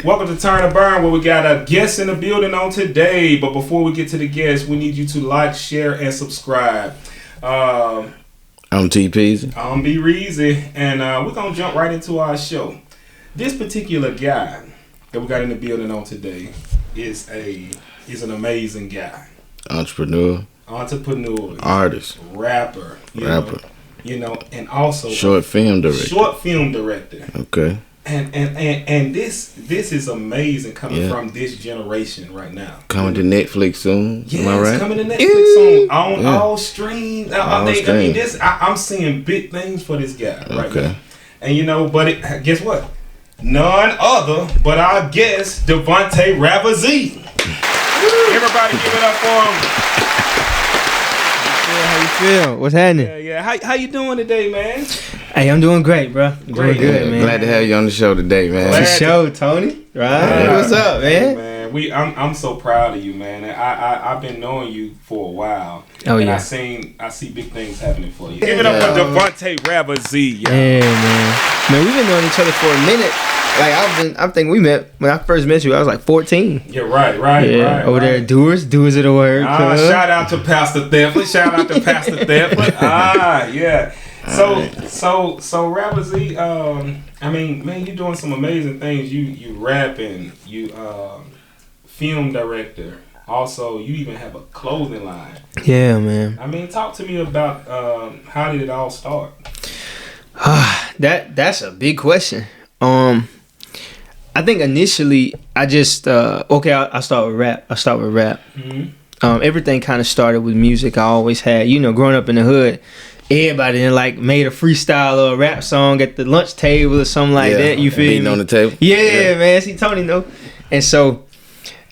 Welcome to Turn to Burn, where we got a guest in the building on today. But before we get to the guest, we need you to like, share, and subscribe. I'm TPZ. I'm B Reezy, and we're gonna jump right into our show. This particular guy that we got in the building on today is an amazing guy. Entrepreneur, artist, rapper, and also short film director. Okay. And this is amazing coming from this generation right now. Coming to Netflix soon. Yeah, am I right? It's coming to Netflix soon on all streams. I'm seeing big things for this guy right now. And guess what? None other but our guest, Devonta Ravizee. Everybody give it up for him. How you feel? What's happening? Yeah. How you doing today, man? Hey, I'm doing great, bro. Doing good, man. Glad to have you on the show today, man. For sure, Tony. Right? What's up, man? Hey, man, I'm so proud of you, man. I've been knowing you for a while. Oh, and yeah. I see big things happening for you. Give it up for Devonta Ravizee. Yeah, man. Man, we've been knowing each other for a minute. Like I think we met when I first met you. I was like 14. Yeah, right. Yeah, over there, doers of the word. Shout out to Pastor Theflin. Yeah. So Ravizee, man, you're doing some amazing things. You rapping, you film director. Also, you even have a clothing line. Yeah, man. Talk to me about how did it all start? That's a big question. I think initially I just I'll start with rap. Mm-hmm. Everything kind of started with music. I always had, growing up in the hood, everybody made a freestyle or a rap song at the lunch table or something like that. You feel me? On the table. Yeah, man. See, Tony know. And so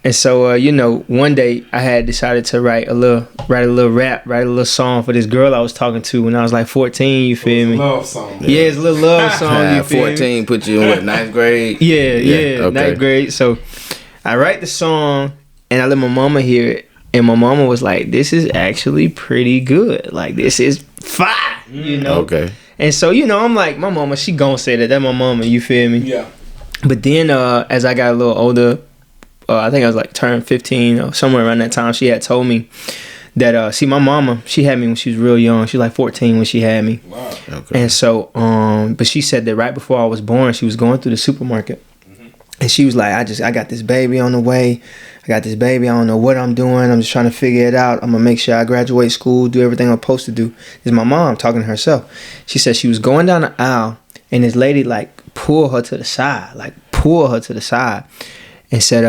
one day I had decided to write a little song for this girl I was talking to when I was like 14. You feel me? Love song. Yeah, it's a little love song. You feel 14 me? Put you in what, ninth grade? Yeah, okay. Ninth grade. So I write the song and I let my mama hear it, and my mama was like, "This is actually pretty good. Like, this is fire." Okay. And so I'm like, my mama, she gonna say that. That's my mama. You feel me? Yeah. But then as I got a little older. I think I was like turned 15 or somewhere around that time. She had told me that, my mama, she had me when she was real young. She was like 14 when she had me. Wow. Okay. And so, but she said that right before I was born, she was going through the supermarket. Mm-hmm. And she was like, I got this baby on the way. I don't know what I'm doing. I'm just trying to figure it out. I'm going to make sure I graduate school, do everything I'm supposed to do. This is my mom talking to herself. She said she was going down the aisle and this lady pulled her to the side. And said,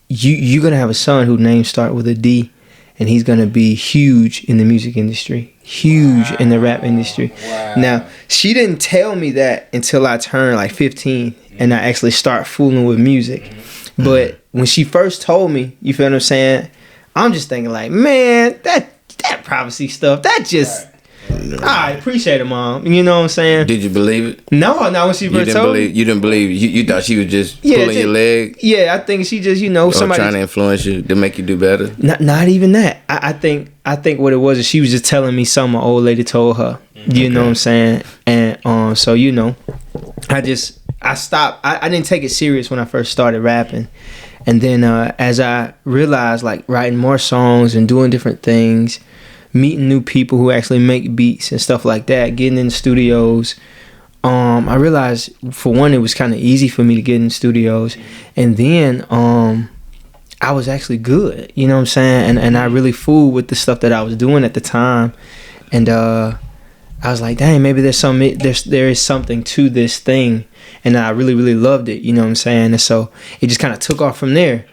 you're going to have a son whose name start with a D, and he's going to be huge in the music industry, huge in the rap industry. Wow. Now, she didn't tell me that until I turned like 15, and I actually start fooling with music. Mm-hmm. But when she first told me, you feel what I'm saying? I'm just thinking like, man, that privacy stuff, that just... I appreciate it, Mom. You know what I'm saying? Did you believe it? No, when she first told me. You didn't believe. You thought she was just pulling your leg? Yeah, I think she just, somebody trying to influence you to make you do better? Not even that. I think what it was is she was just telling me something my old lady told her. You know what I'm saying? And so I stopped. I didn't take it serious when I first started rapping. And then as I realized writing more songs and doing different things, meeting new people who actually make beats and stuff like that, getting in studios, I realized for one it was kind of easy for me to get in studios, and then I was actually good, you know what I'm saying, and I really fooled with the stuff that I was doing at the time, and I was like, dang, maybe there is something to this thing, and I really, really loved it, you know what I'm saying, and so it just kind of took off from there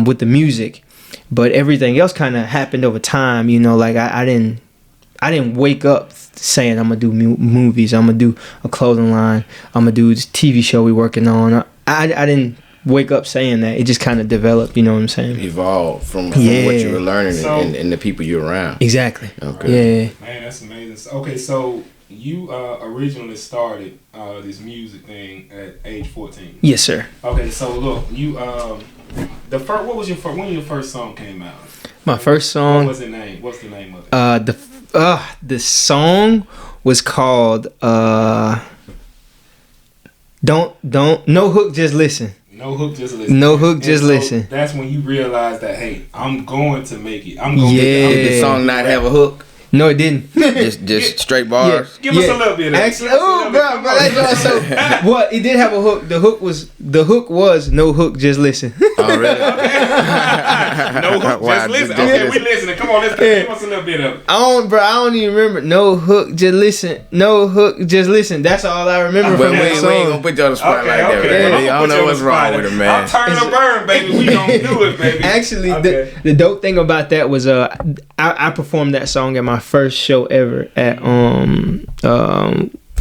with the music. But everything else kind of happened over time, I didn't wake up saying I'm gonna do movies, I'm gonna do a clothing line, I'm gonna do this TV show we're working on. I didn't wake up saying that. It just kind of developed, you know what I'm saying? Evolved from what you were learning and the people you're around. Exactly. Okay. Yeah. Man, that's amazing. Okay, so you originally started this music thing at age 14. Yes, sir. Okay, so look, you when your first song came out? My first song. What was the name? What's the name of it? The song was called Don't No Hook, Just Listen. No hook, just listen. No hook, just listen. That's when you realize that, hey, I'm going to make it. I'm going to Did the song not have a hook? No, it didn't. just straight bars. Give us a little bit of it. Actually, bro, that's so. What it did have a hook. The hook was no hook, just listen. Oh really? No hook, just listen. Okay, we listening. Come on, let's give us a little bit of it. I don't even remember. No hook, just listen. No hook, just listen. That's all I remember from that song. We ain't gonna put you on the spot like that, man. I don't know what's wrong with it, man. I'm turning a burn, baby. We gonna do it, baby. Actually, the dope thing about that was I performed that song at my first show ever at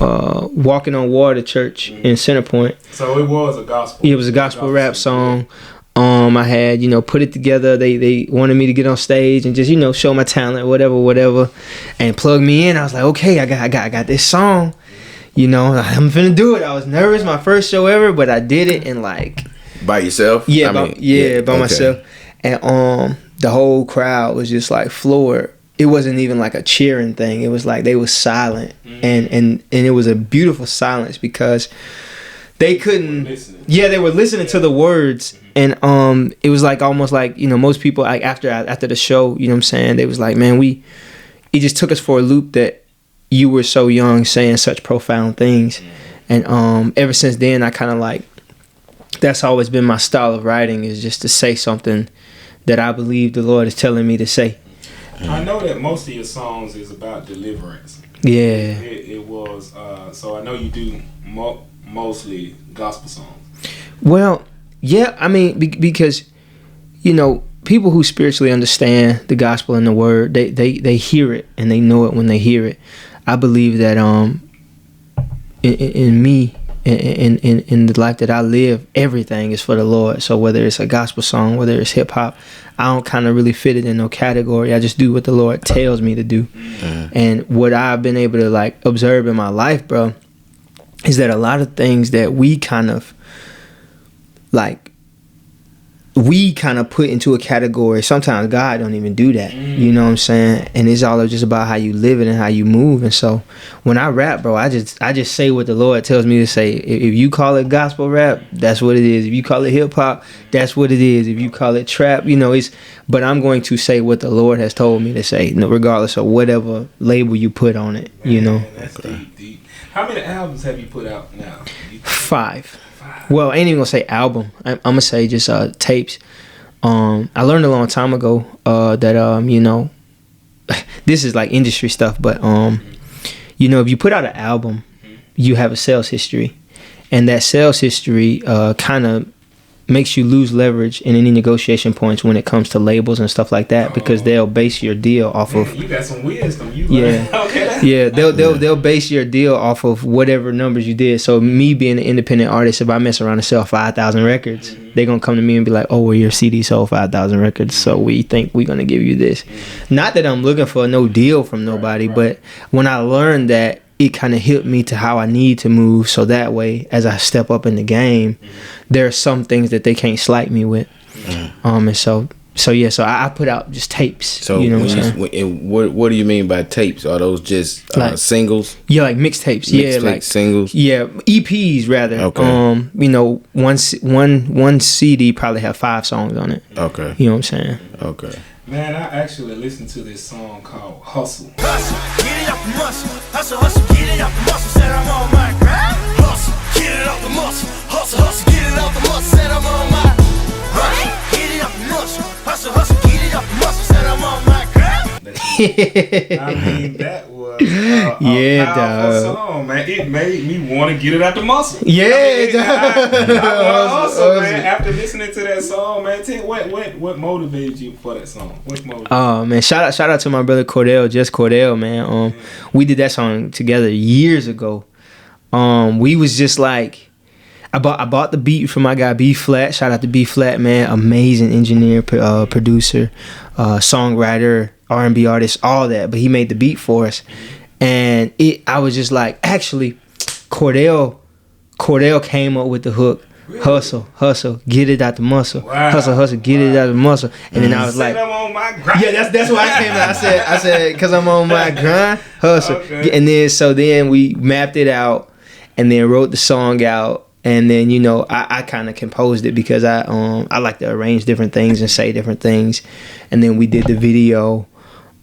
Walking on Water Church in Centerpoint. So it was a gospel. It was a gospel rap song. I had put it together. They wanted me to get on stage and just show my talent, whatever, and plug me in. I was like, okay, I got this song. I'm finna do it. I was nervous, my first show ever, but I did it and like by yourself. Yeah, by myself, and the whole crowd was just like floored. It wasn't even like a cheering thing. It was like they were silent, and it was a beautiful silence because they couldn't. They were listening to the words, and it was like almost like most people like after the show, what I'm saying, they was like, man, it just took us for a loop that you were so young saying such profound things, and ever since then I kind of like that's always been my style of writing, is just to say something that I believe the Lord is telling me to say. I know that most of your songs is about deliverance. Yeah. It was, so I know you do mostly gospel songs. Well, yeah, I mean, because, people who spiritually understand the gospel and the word, they hear it and they know it when they hear it. I believe that in me, in the life that I live, everything is for the Lord. So whether it's a gospel song, whether it's hip hop, I don't kind of really fit it in no category. I just do what the Lord tells me to do. And what I've been able to like observe in my life, bro, is that a lot of things that we kind of put into a category, sometimes God don't even do that. You know what I'm saying? And it's all just about how you live it and how you move. And so when I rap, bro, I just say what the Lord tells me to say. If you call it gospel rap, that's what it is. If you call it hip hop, that's what it is. If you call it trap, but I'm going to say what the Lord has told me to say, regardless of whatever label you put on it. Man, that's deep. How many albums have you put out now? 5. Well, I ain't even gonna say album. I'm gonna say just tapes. I learned a long time ago that this is like industry stuff, but if you put out an album, you have a sales history, and that sales history kind of makes you lose leverage in any negotiation points when it comes to labels and stuff like that, because they'll base your deal off of. You got some wisdom. Okay. They'll base your deal off of whatever numbers you did. So me being an independent artist, if I mess around and sell 5,000 records, they're gonna come to me and be like, "Oh, well, your CD sold 5,000 records, so we think we're gonna give you this." Not that I'm looking for no deal from nobody, but when I learned that, it kind of helped me to how I need to move, so that way, as I step up in the game, there are some things that they can't slight me with. And so I put out just tapes. So what do you mean by tapes? Are those just singles? Yeah, like mixtapes. Yeah, like singles. Yeah, EPs rather. Okay. One CD probably have 5 songs on it. Okay. You know what I'm saying? Okay. Man, I actually listened to this song called Hustle. Hustle, get it out the muscle. Hustle, get it out the muscle. Said I'm on my grind. Hustle, get it out the muscle. Hustle, get it out the muscle. Said I'm on my hustle, get it out the muscle. Hustle, get it out the muscle. Said I'm on my grind. I mean, that was a powerful song, man. It made me want to get it out the muscle. Yeah, man. After listening to that song, man, what motivated you for that song? What motivated? Oh man, shout out to my brother Cordell, man. We did that song together years ago. We was just like, I bought the beat from my guy B Flat. Shout out to B Flat, man. Amazing engineer, producer, songwriter, R&B artist, all that. But he made the beat for us, and I was just like, actually, Cordell came up with the hook. Really? Hustle, get it out the muscle. Wow. Hustle, get it out the muscle. And then I was like, I'm on my grind. Yeah, that's why I came out. I said, because I'm on my grind, hustle. Okay. And then we mapped it out, and then wrote the song out, And then, you know, I kind of composed it because I like to arrange different things and say different things. And then we did the video.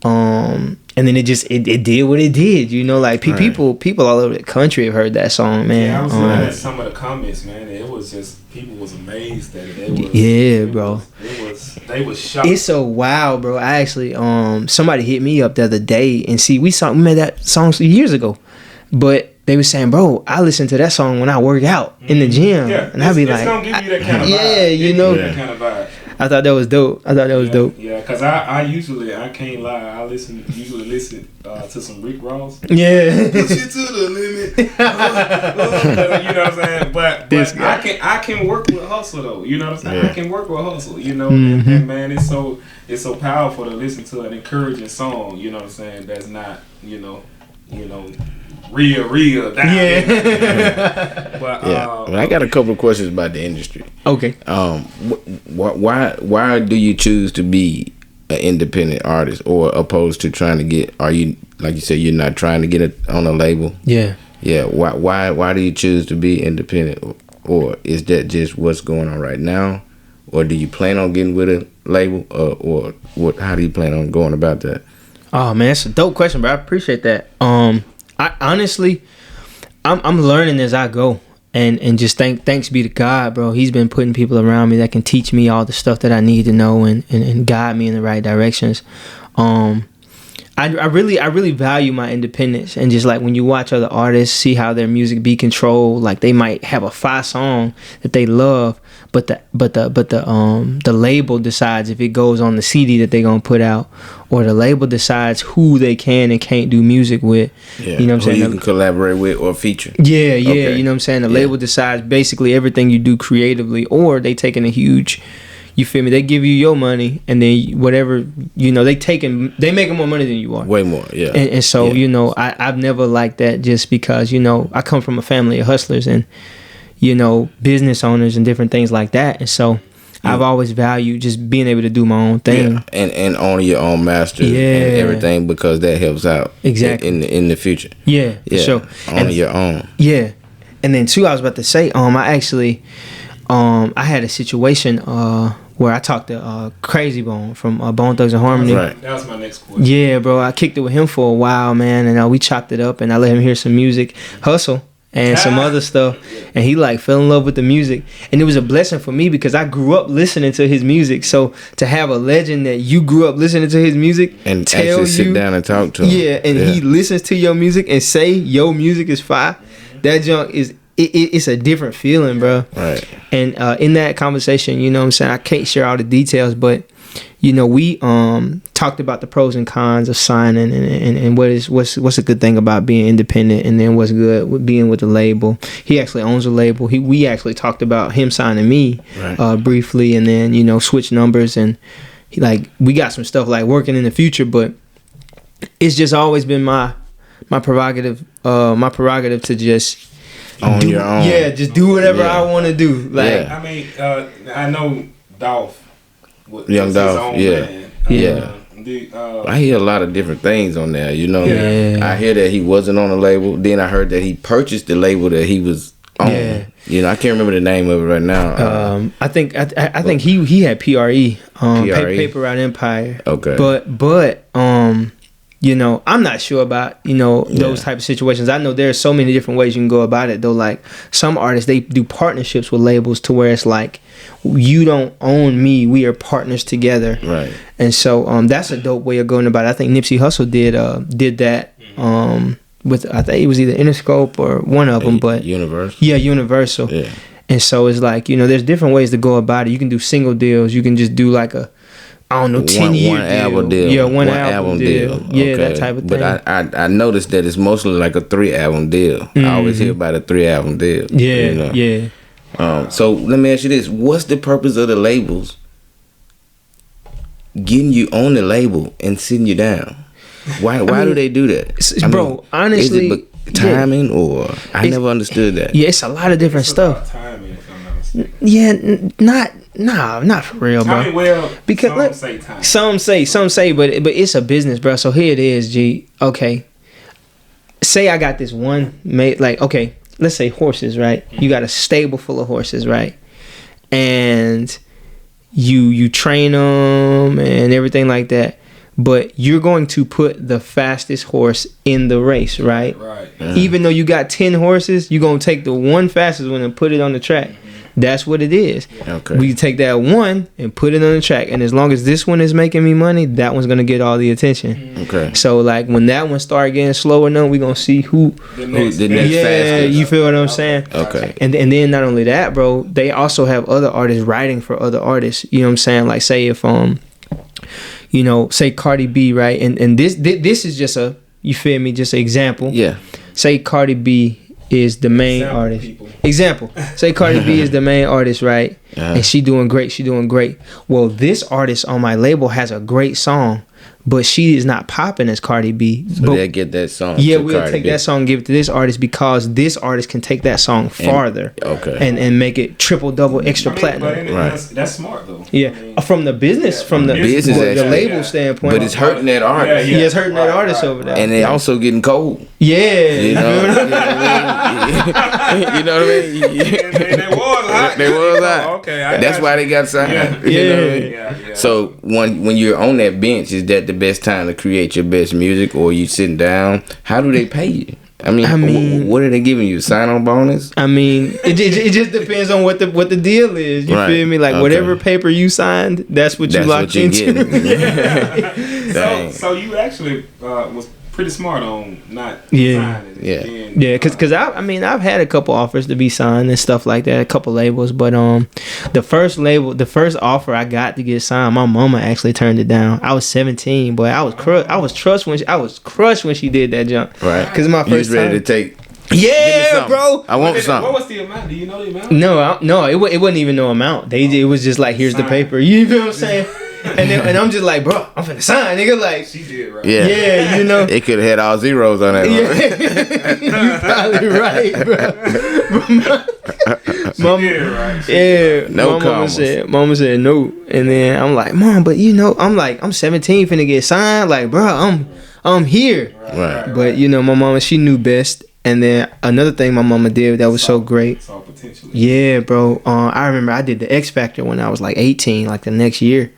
And then it did what it did, you know, like people all over the country have heard that song, man. Yeah, I was looking at some of the comments, man. It was just, people was amazed at it. Bro. They was shocked. It's so wild, bro. I actually, somebody hit me up the other day and see, we made that song years ago, but they were saying, bro, I listen to that song when I work out in the gym. Yeah, and I'd be like, it's gonna give you that kind of vibe. Yeah, you know. That kind of vibe. I thought that was dope. Dope. Yeah, because I can't lie, I usually listen to some Rick Ross. Yeah. Push you to the limit. You know what I'm saying? But I can work with hustle though. You know what I'm saying? Yeah. I can work with hustle. You know, and man, it's so powerful to listen to an encouraging song. You know what I'm saying? That's not you know real down. Yeah. But I got a couple of questions about the industry. Okay. Why do you choose to be an independent artist, or opposed to trying to get? Are you, like you said, you're not trying to get it on a label? Yeah. Yeah. Why do you choose to be independent, or is that just what's going on right now, or do you plan on getting with a label, or what? How do you plan on going about that? Oh man, that's a dope question, bro. I appreciate that. I honestly, I'm learning as I go, and just thanks be to God, bro. He's been putting people around me that can teach me all the stuff that I need to know and guide me in the right directions. I really value my independence, and just like when you watch other artists, see how their music be controlled. Like they might have a fire song that they love, but the label decides if it goes on the CD that they're gonna put out, or the label decides who they can and can't do music with. Yeah. You know what I'm saying? Who you can collaborate with or feature. Yeah, Okay. You know what I'm saying? The label decides basically everything you do creatively, or they taking a huge. You feel me? They give you your money, and then whatever, you know, they making more money than you are. Way more, yeah. And so, you know, I've never liked that, just because, you know, I come from a family of hustlers and, you know, business owners and different things like that. And so I've always valued just being able to do my own thing. Yeah. And own your own masters and everything, because that helps out exactly in the future. Yeah, for sure. Own your own. Yeah. And then too, I was about to say, I actually I had a situation where I talked to Crazy Bone from Bone Thugs and Harmony. Right. That was my next question. Yeah, bro. I kicked it with him for a while, man, and we chopped it up, and I let him hear some music, Hustle, and some other stuff, and he like fell in love with the music, and it was a blessing for me because I grew up listening to his music. So to have a legend that you grew up listening to his music and actually sit down and talk to him, he listens to your music and say your music is fire, that junk is. It's a different feeling, bro. Right. And in that conversation, you know what I'm saying, I can't share all the details, but you know, we talked about the pros and cons of signing and what's a good thing about being independent, and then what's good with being with the label. He actually owns a label. We actually talked about him signing me briefly, and then, you know, switch numbers, and we got some stuff like working in the future, but it's just always been my prerogative to just on your own. Yeah, just do whatever I want to do. Like, I mean, I know Dolph. Young Dolph, I hear a lot of different things on there, you know. Yeah. I hear that he wasn't on a label. Then I heard that he purchased the label that he was on. Yeah. You know, I can't remember the name of it right now. I think he had PRE, Paper Route Empire. Okay. But you know, I'm not sure about, you know, those type of situations. I know there's so many different ways you can go about it, though. Like some artists, they do partnerships with labels to where it's like, you don't own me, we are partners together. Right. And so that's a dope way of going about it. I think Nipsey Hussle did that with, I think it was either Interscope or one of them, but Universal. Yeah, Universal. Yeah. And so it's like, you know, there's different ways to go about it. You can do single deals. You can just do like a, I don't know, 10-year album deal. Yeah, one album deal. Yeah, okay. That type of thing. But I noticed that it's mostly like a 3-album deal. Mm-hmm. I always hear about a 3-album deal. Yeah, you know? Yeah. So let me ask you this: what's the purpose of the labels getting you on the label and sitting you down? Why do they do that, bro? Honestly, is it timing or I never understood that. Yeah, it's a lot of different stuff. Timing, if I'm not mistaken. Yeah, not for real, bro. Timing, well, because some say time. Some say, but it's a business, bro. So here it is, G. Okay, say I got this one made, like, okay, let's say horses, right? You got a stable full of horses, right? And you train them and everything like that. But you're going to put the fastest horse in the race, right? Right. Even though you got 10 horses, you're going to take the one fastest one and put it on the track. That's what it is. Okay. We take that one and put it on the track. And as long as this one is making me money, that one's going to get all the attention. Okay. So, like, when that one start getting slower now, we're going to see who The next yeah, fastest. you feel what I'm saying? Okay. And then not only that, bro, they also have other artists writing for other artists. You know what I'm saying? Like, say if say Cardi B, right? And this is just a, you feel me, just an example. Yeah. Say Cardi B is the main artist. Example. Say Cardi B is the main artist, right? And she doing great. Well, this artist on my label has a great song, but she is not popping as Cardi B. So but they'll get that song. yeah, we'll take that song and give it to this artist because this artist can take that song farther. And make it triple, double, extra platinum. Right. That's smart though. Yeah, from the business, from the label standpoint. But it's hurting that artist. Yeah, it's hurting that artist over there. And they also getting cold. Yeah. You know what I mean? They was hot. They was hot. Okay. That's why they got signed. Yeah. You know what I mean? So when you're on that bench, is that the best time to create your best music, or you sitting down? How do they pay you? I mean, what are they giving you? Sign-on bonus? I mean, it just depends on what the deal is. You feel me? Like whatever paper you signed, that's what you locked into. So you actually was pretty smart on not signing. Yeah, because I've had a couple offers to be signed and stuff like that, a couple labels, but the first offer I got to get signed, my mama actually turned it down. I was 17, but I was crushed when she did that jump. Right. Because my first you was ready time, to take. yeah, bro. I want something. What was the amount? Do you know the amount? No, it wasn't even no amount. It was just like, here's the paper. You feel what I'm saying? And I'm just like, bro, I'm finna sign, nigga. Like, She did, right? yeah, you know. It could have had all zeros on that. You probably right, bro. No commas. Mama said no, and then I'm like, Mom, but I'm 17, finna get signed. Like, bro, I'm here. Right. But my mama, she knew best. And then another thing my mama did that was so great. Saw potential. Yeah, bro. I remember I did the X Factor when I was like 18, like the next year.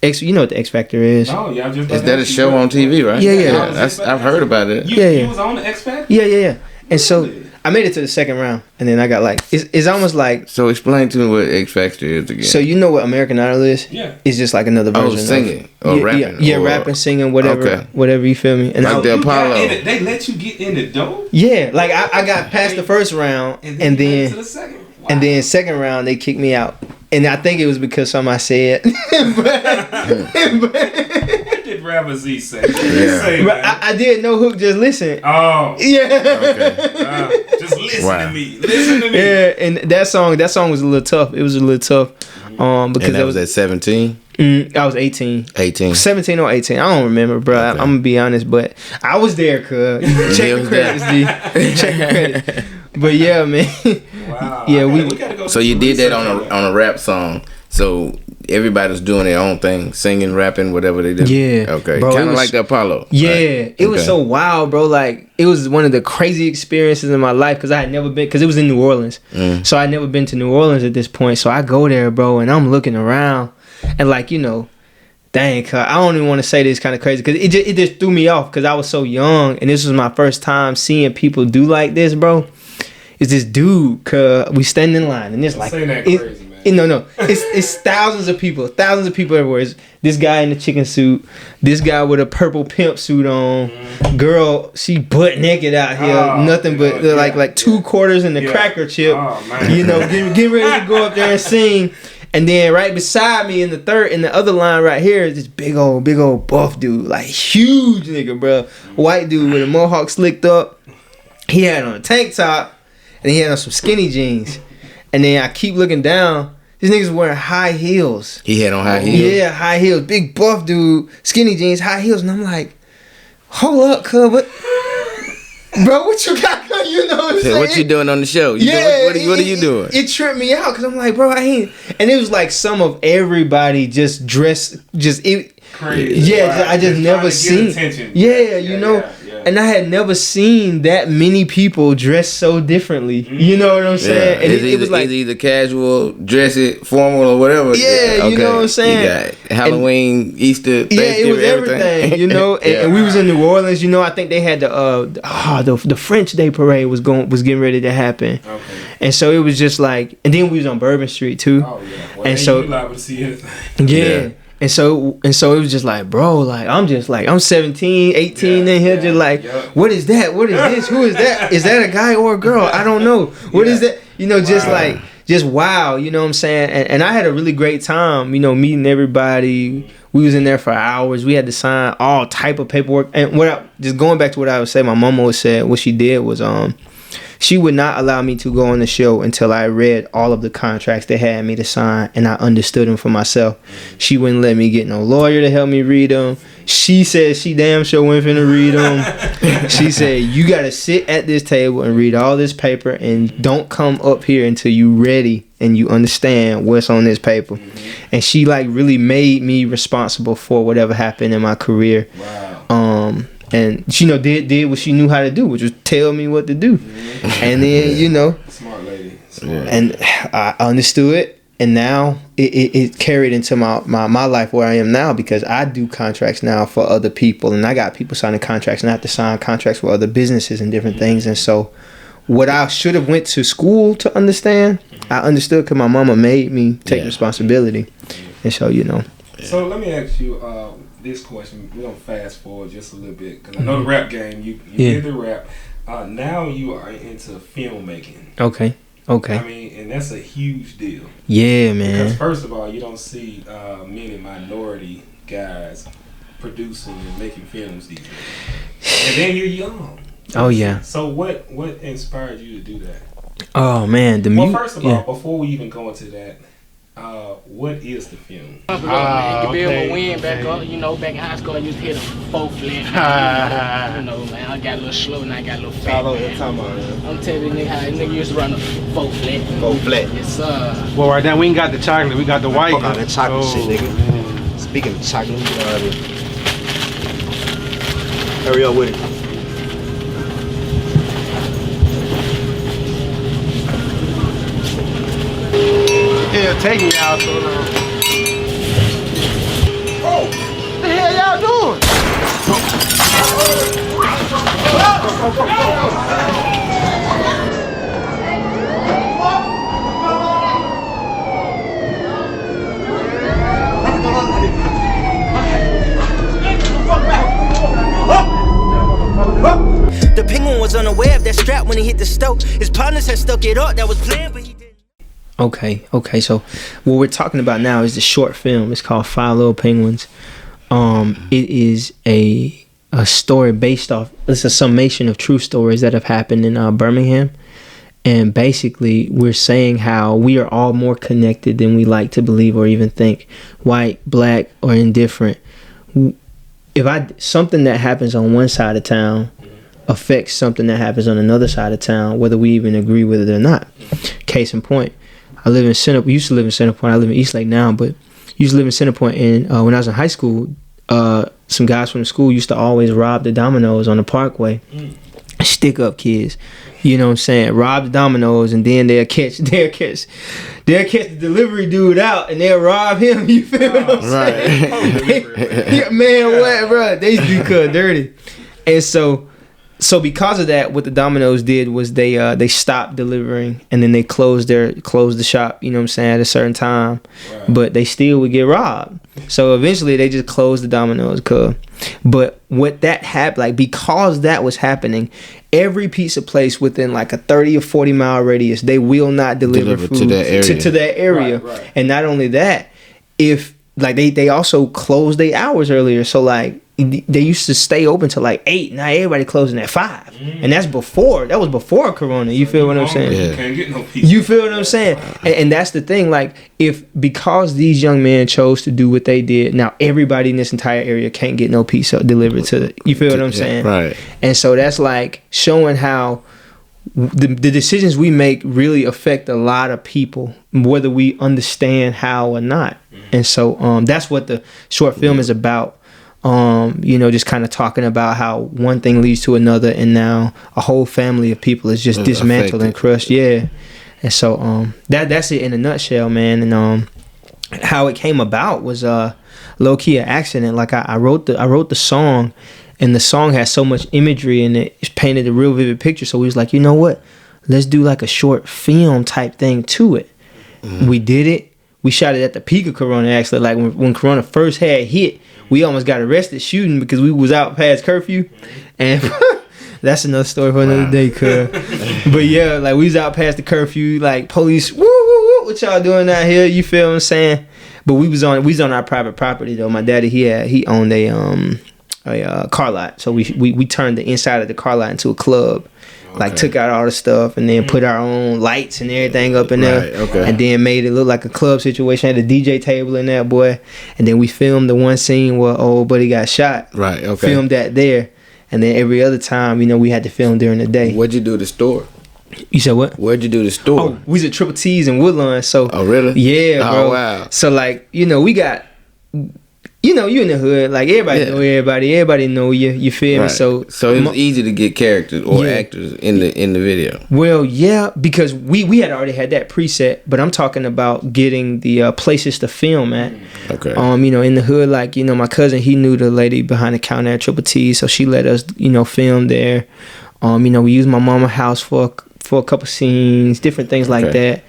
You know what the X Factor is? Oh, yeah. Is that a show on TV, right? Yeah. I've heard about it. You was on the X Factor? Yeah. And so I made it to the second round, and then I got like it's almost like. So explain to me what X Factor is again. So you know what American Idol is? Yeah. It's just like another version. Singing or rapping. Yeah, rapping, singing, whatever, whatever, you feel me? And like the Apollo. They let you get in the door? Yeah, like I got past the first round, and then to the second. Wow. And then second round they kicked me out, and I think it was because something I said. What did Ravizee say? What did he say, man? I did no hook, just listen. Oh. Yeah. Okay. Just listen to me. Listen to me. Yeah, and that song was a little tough. It was a little tough. Because and that was at 17? I was 18. 18. 17 or 18. I don't remember, bro. Okay. I'm gonna be honest, but I was there, cuz. Check the credits, D. Check the credits. But yeah, man. Wow. Yeah, we gotta go. So you did that on a rap song. So everybody's doing their own thing, singing, rapping, whatever they do. Yeah. Okay. Kind of like the Apollo. Yeah. Right? It was so wild, bro. Like, it was one of the crazy experiences in my life because I had never been, because it was in New Orleans. So I'd never been to New Orleans at this point. So I go there, bro, and I'm looking around and like, dang, I don't even want to say this, kind of crazy because it just threw me off because I was so young and this was my first time seeing people do like this, bro. It's this dude, cuz we stand in line and it's like, crazy, man. No, it's thousands of people everywhere. It's this guy in the chicken suit, this guy with a purple pimp suit on, girl, she butt naked out here, nothing but like 2 quarters in the cracker chip, getting ready to go up there and sing. And then right beside me in the other line right here is this big old buff dude, like huge nigga, bro, white dude with a mohawk slicked up. He had on a tank top and he had on some skinny jeans. And then I keep looking down. This nigga's wearing high heels. He had on high heels? Yeah, high heels. Big buff dude, skinny jeans, high heels. And I'm like, hold up, cuz, bro, what you got, cuz? You know what I'm saying? What you doing on the show? What are you doing? It tripped me out because I'm like, bro, I ain't. And it was like some of everybody just dressed, crazy. Yeah, right. I just never seen. Attention. Yeah, you know. And I had never seen that many people dress so differently. You know what I'm saying? And it was like it's either casual, dress it, formal, or whatever. Yeah, you know what I'm saying? You got Halloween, Easter, Thanksgiving, it was everything. You know, and we was in New Orleans. You know, I think they had the French Day Parade was getting ready to happen. Okay. And so it was just like, and then we was on Bourbon Street too. Oh yeah. Well, and so you liable to see anything. Yeah. And so it was just like, bro, like I'm 17, 18 in here, just like, what is that? What is this? Who is that? Is that a guy or a girl? I don't know. What is that? You know, just like, just wow, you know what I'm saying? And I had a really great time, you know, meeting everybody. We was in there for hours. We had to sign all type of paperwork. And just going back to what I would say, my mom always said what she did was she would not allow me to go on the show until I read all of the contracts they had me to sign and I understood them for myself. She wouldn't let me get no lawyer to help me read them. She said she damn sure wasn't finna read them. She said, you gotta sit at this table and read all this paper and don't come up here until you ready and you understand what's on this paper. And she like really made me responsible for whatever happened in my career. Wow. And she, you know, did what she knew how to do, which was tell me what to do. And then, you know, smart lady. And I understood it, and now it carried into my life where I am now, because I do contracts now for other people, and I got people signing contracts, and I have to sign contracts for other businesses and different things. And so what I should have went to school to understand, I understood because my mama made me take responsibility. And so, you know. So let me ask you this question. We're going to fast forward just a little bit, because I know the rap game. You did the rap. Now you are into filmmaking. Okay. I mean, and that's a huge deal. Yeah, man. Because first of all, you don't see many minority guys producing and making films these days. And then you're young. Oh, yeah. So what inspired you to do that? Oh, man. Well, first of all, before we even go into that, what is the film? You can be able to win back up. You know, back in high school, I used to hit a 4-flat. You know, man, I got a little slow and I got a little fat. I'm telling you, nigga, how a nigga used to run a 4-flat. 4-flat. Yes, sir. Well, right now, we ain't got the chocolate. We got the white. Oh, that chocolate shit, nigga. Man. Speaking of chocolate, hurry up with it. Yeah, take me out so long. Oh, what the hell y'all doing? The penguin was unaware of that strap when he hit the stove. His partners had stuck it up, that was planned, but he didn't. Okay. So what we're talking about now is the short film. It's called Five Little Penguins. It is a story based off. It's a summation of true stories that have happened in Birmingham, and basically we're saying how we are all more connected than we like to believe or even think. White, black, or indifferent. If something that happens on one side of town affects something that happens on another side of town, whether we even agree with it or not. Case in point. I live in Centerpoint. Used to live in Centerpoint. I live in Eastlake now, but used to live in Centerpoint. And when I was in high school, some guys from the school used to always rob the Domino's on the Parkway. Stick up kids, you know what I'm saying? Rob the Domino's, and then they'll catch the delivery dude out, and they'll rob him. You feel what I'm saying? Man, what, bro? They used to do cut dirty, and so because of that, what the Domino's did was they stopped delivering, and then they closed the shop, you know what I'm saying, at a certain time. Right. But they still would get robbed. So eventually they just closed the Domino's. But what that happened, like, because that was happening, every pizza place within like a 30 or 40 mile radius, they will not deliver food to that area. Right. And not only that, if like they also closed their hours earlier. So like they used to stay open till like 8. Now everybody closing at 5, and that was before Corona. You feel what I'm saying? Yeah. Can't get no pizza. You feel what I'm saying? And that's the thing. Like, because these young men chose to do what they did, now everybody in this entire area can't get no pizza delivered to. You feel what I'm saying? Right. And so that's like showing how the decisions we make really affect a lot of people, whether we understand how or not. And so that's what the short film is about. Just kind of talking about how one thing leads to another, and now a whole family of people is just dismantled and crushed. Yeah. And so that's it in a nutshell, man. And how it came about was low key an accident. Like I wrote the song, and the song has so much imagery and it painted a real vivid picture. So we was like, you know what? Let's do like a short film type thing to it. Mm-hmm. We did it. We shot it at the peak of Corona, actually. Like when Corona first had hit, we almost got arrested shooting because we was out past curfew. And that's another story for another day, cuz. But yeah, like we was out past the curfew, like police, woo, woo, woo, what y'all doing out here? You feel what I'm saying? But we was on our private property though. My daddy, he owned a car lot. So we turned the inside of the car lot into a club. Like took out all the stuff and then put our own lights and everything up in there, and then made it look like a club situation. Had a DJ table in there, boy. And then we filmed the one scene where old buddy got shot. Right. Okay. Filmed that there, and then every other time, we had to film during the day. What'd you do at the store? You said what? Where'd you do the store? Oh, we was at Triple T's in Woodlawn. So. Oh really? Yeah, bro. Oh wow. So like we got. You in the hood, like everybody know everybody know you. You feel me? So it's easy to get characters or actors in the video. Well, yeah, because we had already had that preset, but I'm talking about getting the places to film at. Okay. In the hood, like my cousin, he knew the lady behind the counter at Triple T, so she let us film there. We used my mama's house for a couple scenes, different things like that.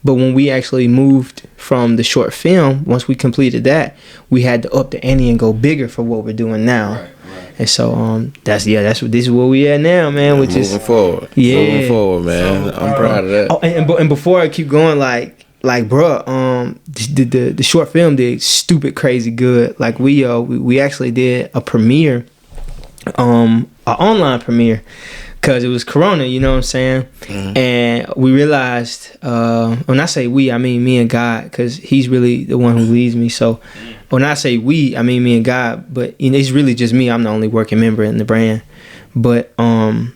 But when we actually moved from the short film, once we completed that, we had to up the ante and go bigger for what we're doing now. Right. And so this is where we at now, man. Which is moving forward. Yeah, moving forward, man. I'm proud of that. Oh, and before I keep going, like bruh, the short film did stupid crazy good. Like we actually did a premiere, an online premiere. Because it was Corona, you know what I'm saying? Mm-hmm. And we realized, when I say we, I mean me and God, because he's really the one who leads me. So when I say we, I mean me and God, but it's really just me. I'm the only working member in the brand. But we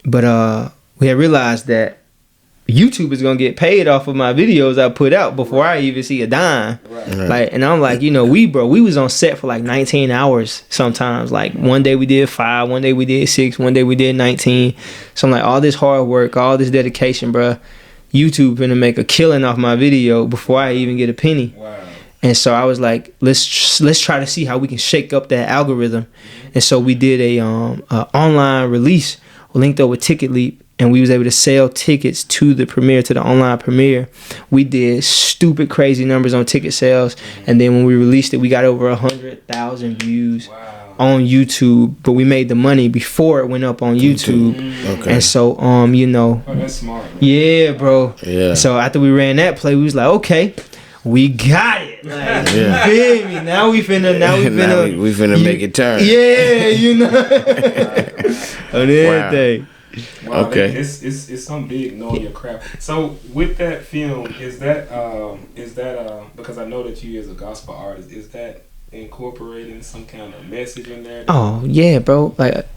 had realized that YouTube is gonna get paid off of my videos I put out before I even see a dime. Right. Like, and I'm like, we was on set for like 19 hours sometimes. Like one day we did 5, one day we did 6, one day we did 19. So I'm like, all this hard work, all this dedication, bro. YouTube gonna make a killing off my video before I even get a penny. Wow. And so I was like, let's try to see how we can shake up that algorithm. And so we did a online release linked up with Ticket Leap. And we was able to sell tickets to the premiere, to the online premiere. We did stupid crazy numbers on ticket sales. And then when we released it, we got over 100,000 views on YouTube. But we made the money before it went up on YouTube. Okay. And so, Oh, that's smart. Man. Yeah, bro. Yeah. So after we ran that play, we was like, okay, we got it. Like, you feel me? Now we finna make it turn. Yeah, on everything. Wow, okay. It's some big knowing your craft. So with that film, is that because I know that you as a gospel artist, is that incorporating some kind of message in there? Oh yeah, bro. Like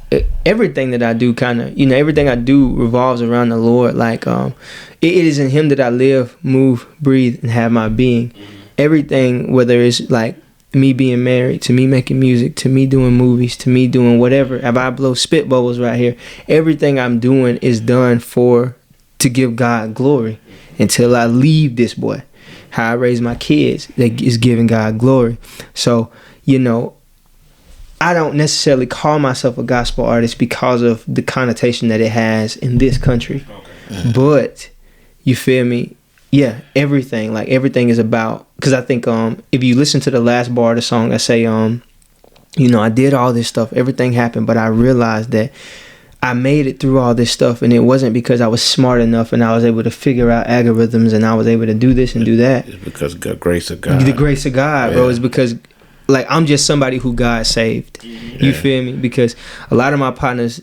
everything that I do, everything I do revolves around the Lord. Like it is in Him that I live, move, breathe, and have my being. Mm-hmm. Everything, whether it's like me being married, to me making music, to me doing movies, to me doing whatever. If I blow spit bubbles right here, everything I'm doing is done to give God glory until I leave this boy. How I raise my kids, that is giving God glory. So, I don't necessarily call myself a gospel artist because of the connotation that it has in this country. Okay. But, you feel me? Yeah, everything is about, because I think if you listen to the last bar of the song, I say I did all this stuff, everything happened, but I realized that I made it through all this stuff, and it wasn't because I was smart enough and I was able to figure out algorithms and I was able to do this and do that. It's because of the grace of God. The grace of God, bro, is because like I'm just somebody who God saved. You feel me? Because a lot of my partners,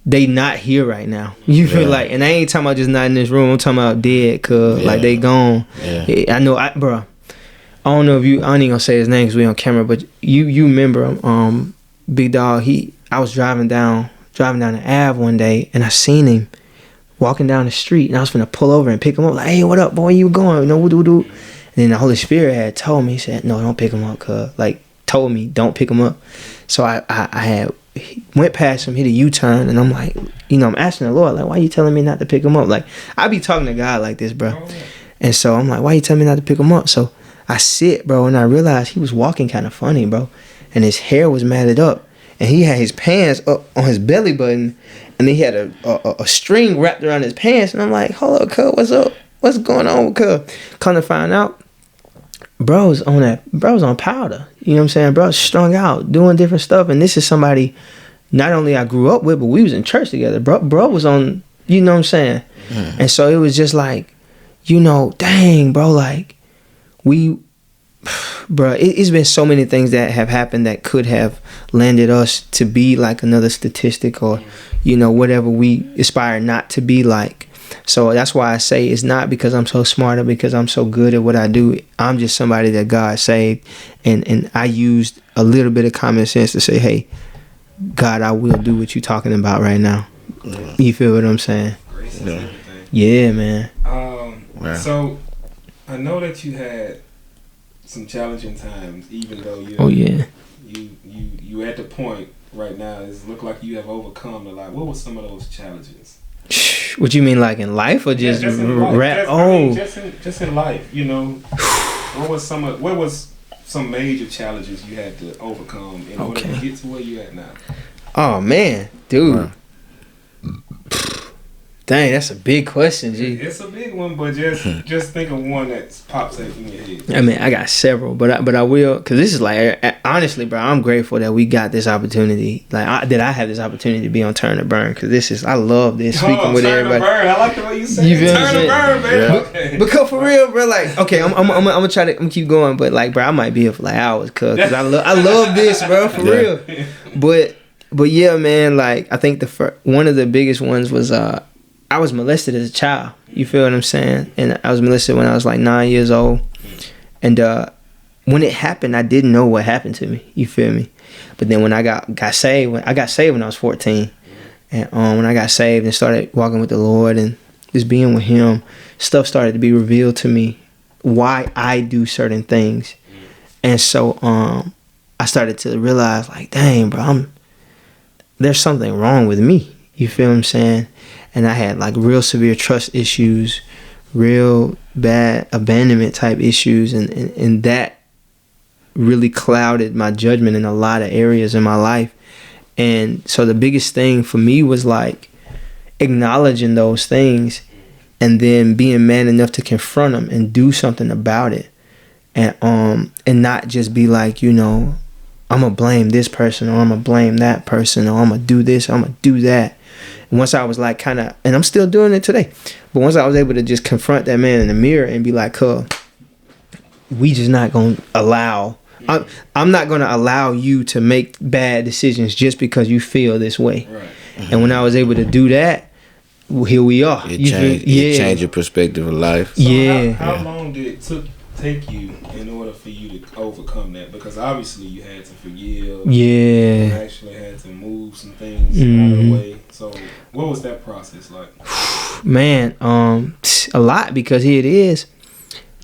they not here right now. You feel like, and I ain't talking about just not in this room. I'm talking about dead, cause like they gone. Yeah. I know, bro. I don't know if you. I ain't gonna say his name because we on camera, but you remember him, Big Dog. I was driving down the Ave one day, and I seen him walking down the street, and I was finna pull over and pick him up. Like, hey, what up, boy? You going? And then the Holy Spirit had told me, he said, no, don't pick him up, cuz. Like, told me don't pick him up. So I had went past him, hit a U-turn, and I'm like, you know, I'm asking the Lord, like, why you telling me not to pick him up? Like, I be talking to God like this, bro. And so I'm like, why you telling me not to pick him up? So I sit, bro, and I realized he was walking kind of funny, bro. And his hair was matted up. And he had his pants up on his belly button. And then he had a string wrapped around his pants. And I'm like, hold up, cuz, what's up? What's going on with cuz? Come to find out, bro's on powder. You know what I'm saying? Bro's strung out, doing different stuff. And this is somebody not only I grew up with, but we was in church together. Bro was on, you know what I'm saying? Mm. And so it was just like, you know, dang, bro, like, it's been so many things that have happened that could have landed us to be like another statistic or, you know, whatever we aspire not to be like. So that's why I say it's not because I'm so smart or because I'm so good at what I do. I'm just somebody that God saved, and I used a little bit of common sense to say, hey, God, I will do what you're talking about right now. Yeah. You feel what I'm saying? Yeah, man. Wow. So I know that you had some challenging times, even though you at the point right now it look like you have overcome a lot. What were some of those challenges? What you mean, like in life or just rap? Just in life, you know. What was some major challenges you had to overcome in order to get to where you at now? Oh man, dude. Wow. Dang, that's a big question, G. It's a big one, but just think of one that pops up in your head. I mean, I got several, but I will, because this is like, honestly, bro, I'm grateful that we got this opportunity, that I have this opportunity to be on Turn to Burn, because I love this, speaking with everybody. Turn to Burn, I like the way you say it. Turn to Burn, man. Yeah. Okay. Because for real, bro, like, okay, I'm gonna keep going, but like, bro, I might be here for like hours, cause I love this, bro, for real. But yeah, man, like, I think one of the biggest ones was, I was molested as a child. You feel what I'm saying? And I was molested when I was like 9 years old. And when it happened, I didn't know what happened to me. You feel me? But then when I got saved, I got saved when I was 14. And when I got saved and started walking with the Lord and just being with Him, stuff started to be revealed to me why I do certain things. And so I started to realize, like, dang, bro, there's something wrong with me. You feel what I'm saying? And I had like real severe trust issues, real bad abandonment type issues, and that really clouded my judgment in a lot of areas in my life. And so the biggest thing for me was like acknowledging those things and then being man enough to confront them and do something about it. And not just be like, you know, I'm gonna blame this person or I'm gonna blame that person or I'm gonna do this, I'm gonna do that. Once I was like kind of, and I'm still doing it today, but once I was able to just confront that man in the mirror and be like, we just not going to allow, I'm not going to allow you to make bad decisions just because you feel this way. Right. Mm-hmm. And when I was able to do that, here we are. It changed your perspective of life. So how long did it take you in order for you to overcome that? Because obviously you had to forgive. Yeah. You actually had to move some things out of the way. So what was that process like? Man, a lot, because here it is.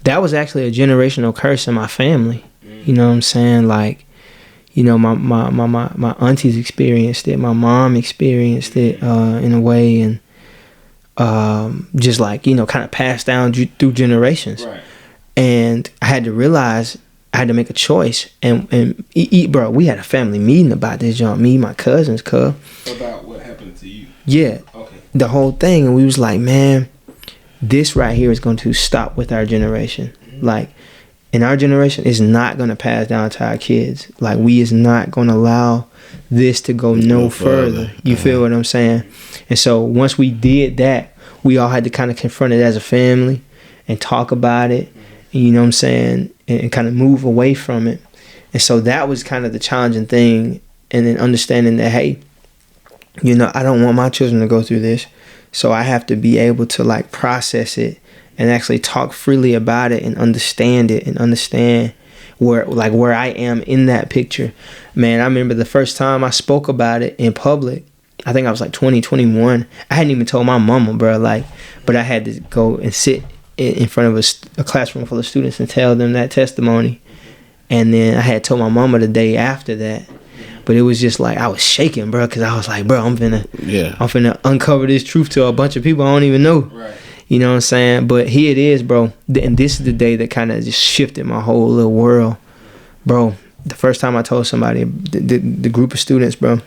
That was actually a generational curse in my family. You know what I'm saying? Like, you know, my aunties experienced it. My mom experienced it in a way, and just like, you know, kind of passed down through generations. Right. And I had to realize I had to make a choice. And bro, we had a family meeting about this, John. Me, my cousins, cuz. About what happened to you? Yeah. Okay. The whole thing. And we was like, man, this right here is going to stop with our generation. Mm-hmm. Like, in our generation, it's not going to pass down to our kids. Like, we is not going to allow this to go no further. You feel what I'm saying? And so once we did that, we all had to kind of confront it as a family and talk about it. You know what I'm saying? And kind of move away from it. And so that was kind of the challenging thing. And then understanding that, hey, you know, I don't want my children to go through this. So I have to be able to like process it and actually talk freely about it and understand it and understand where I am in that picture. Man, I remember the first time I spoke about it in public. I think I was like 21. I hadn't even told my mama, bro. Like, but I had to go and sit in front of a classroom full of students and tell them that testimony. And then I had told my mama the day after that. But it was just like, I was shaking, bro, because I was like, bro, I'm finna uncover this truth to a bunch of people I don't even know. Right. You know what I'm saying? But here it is, bro. And this is the day that kind of just shifted my whole little world. Bro, the first time I told somebody, the group of students, bro,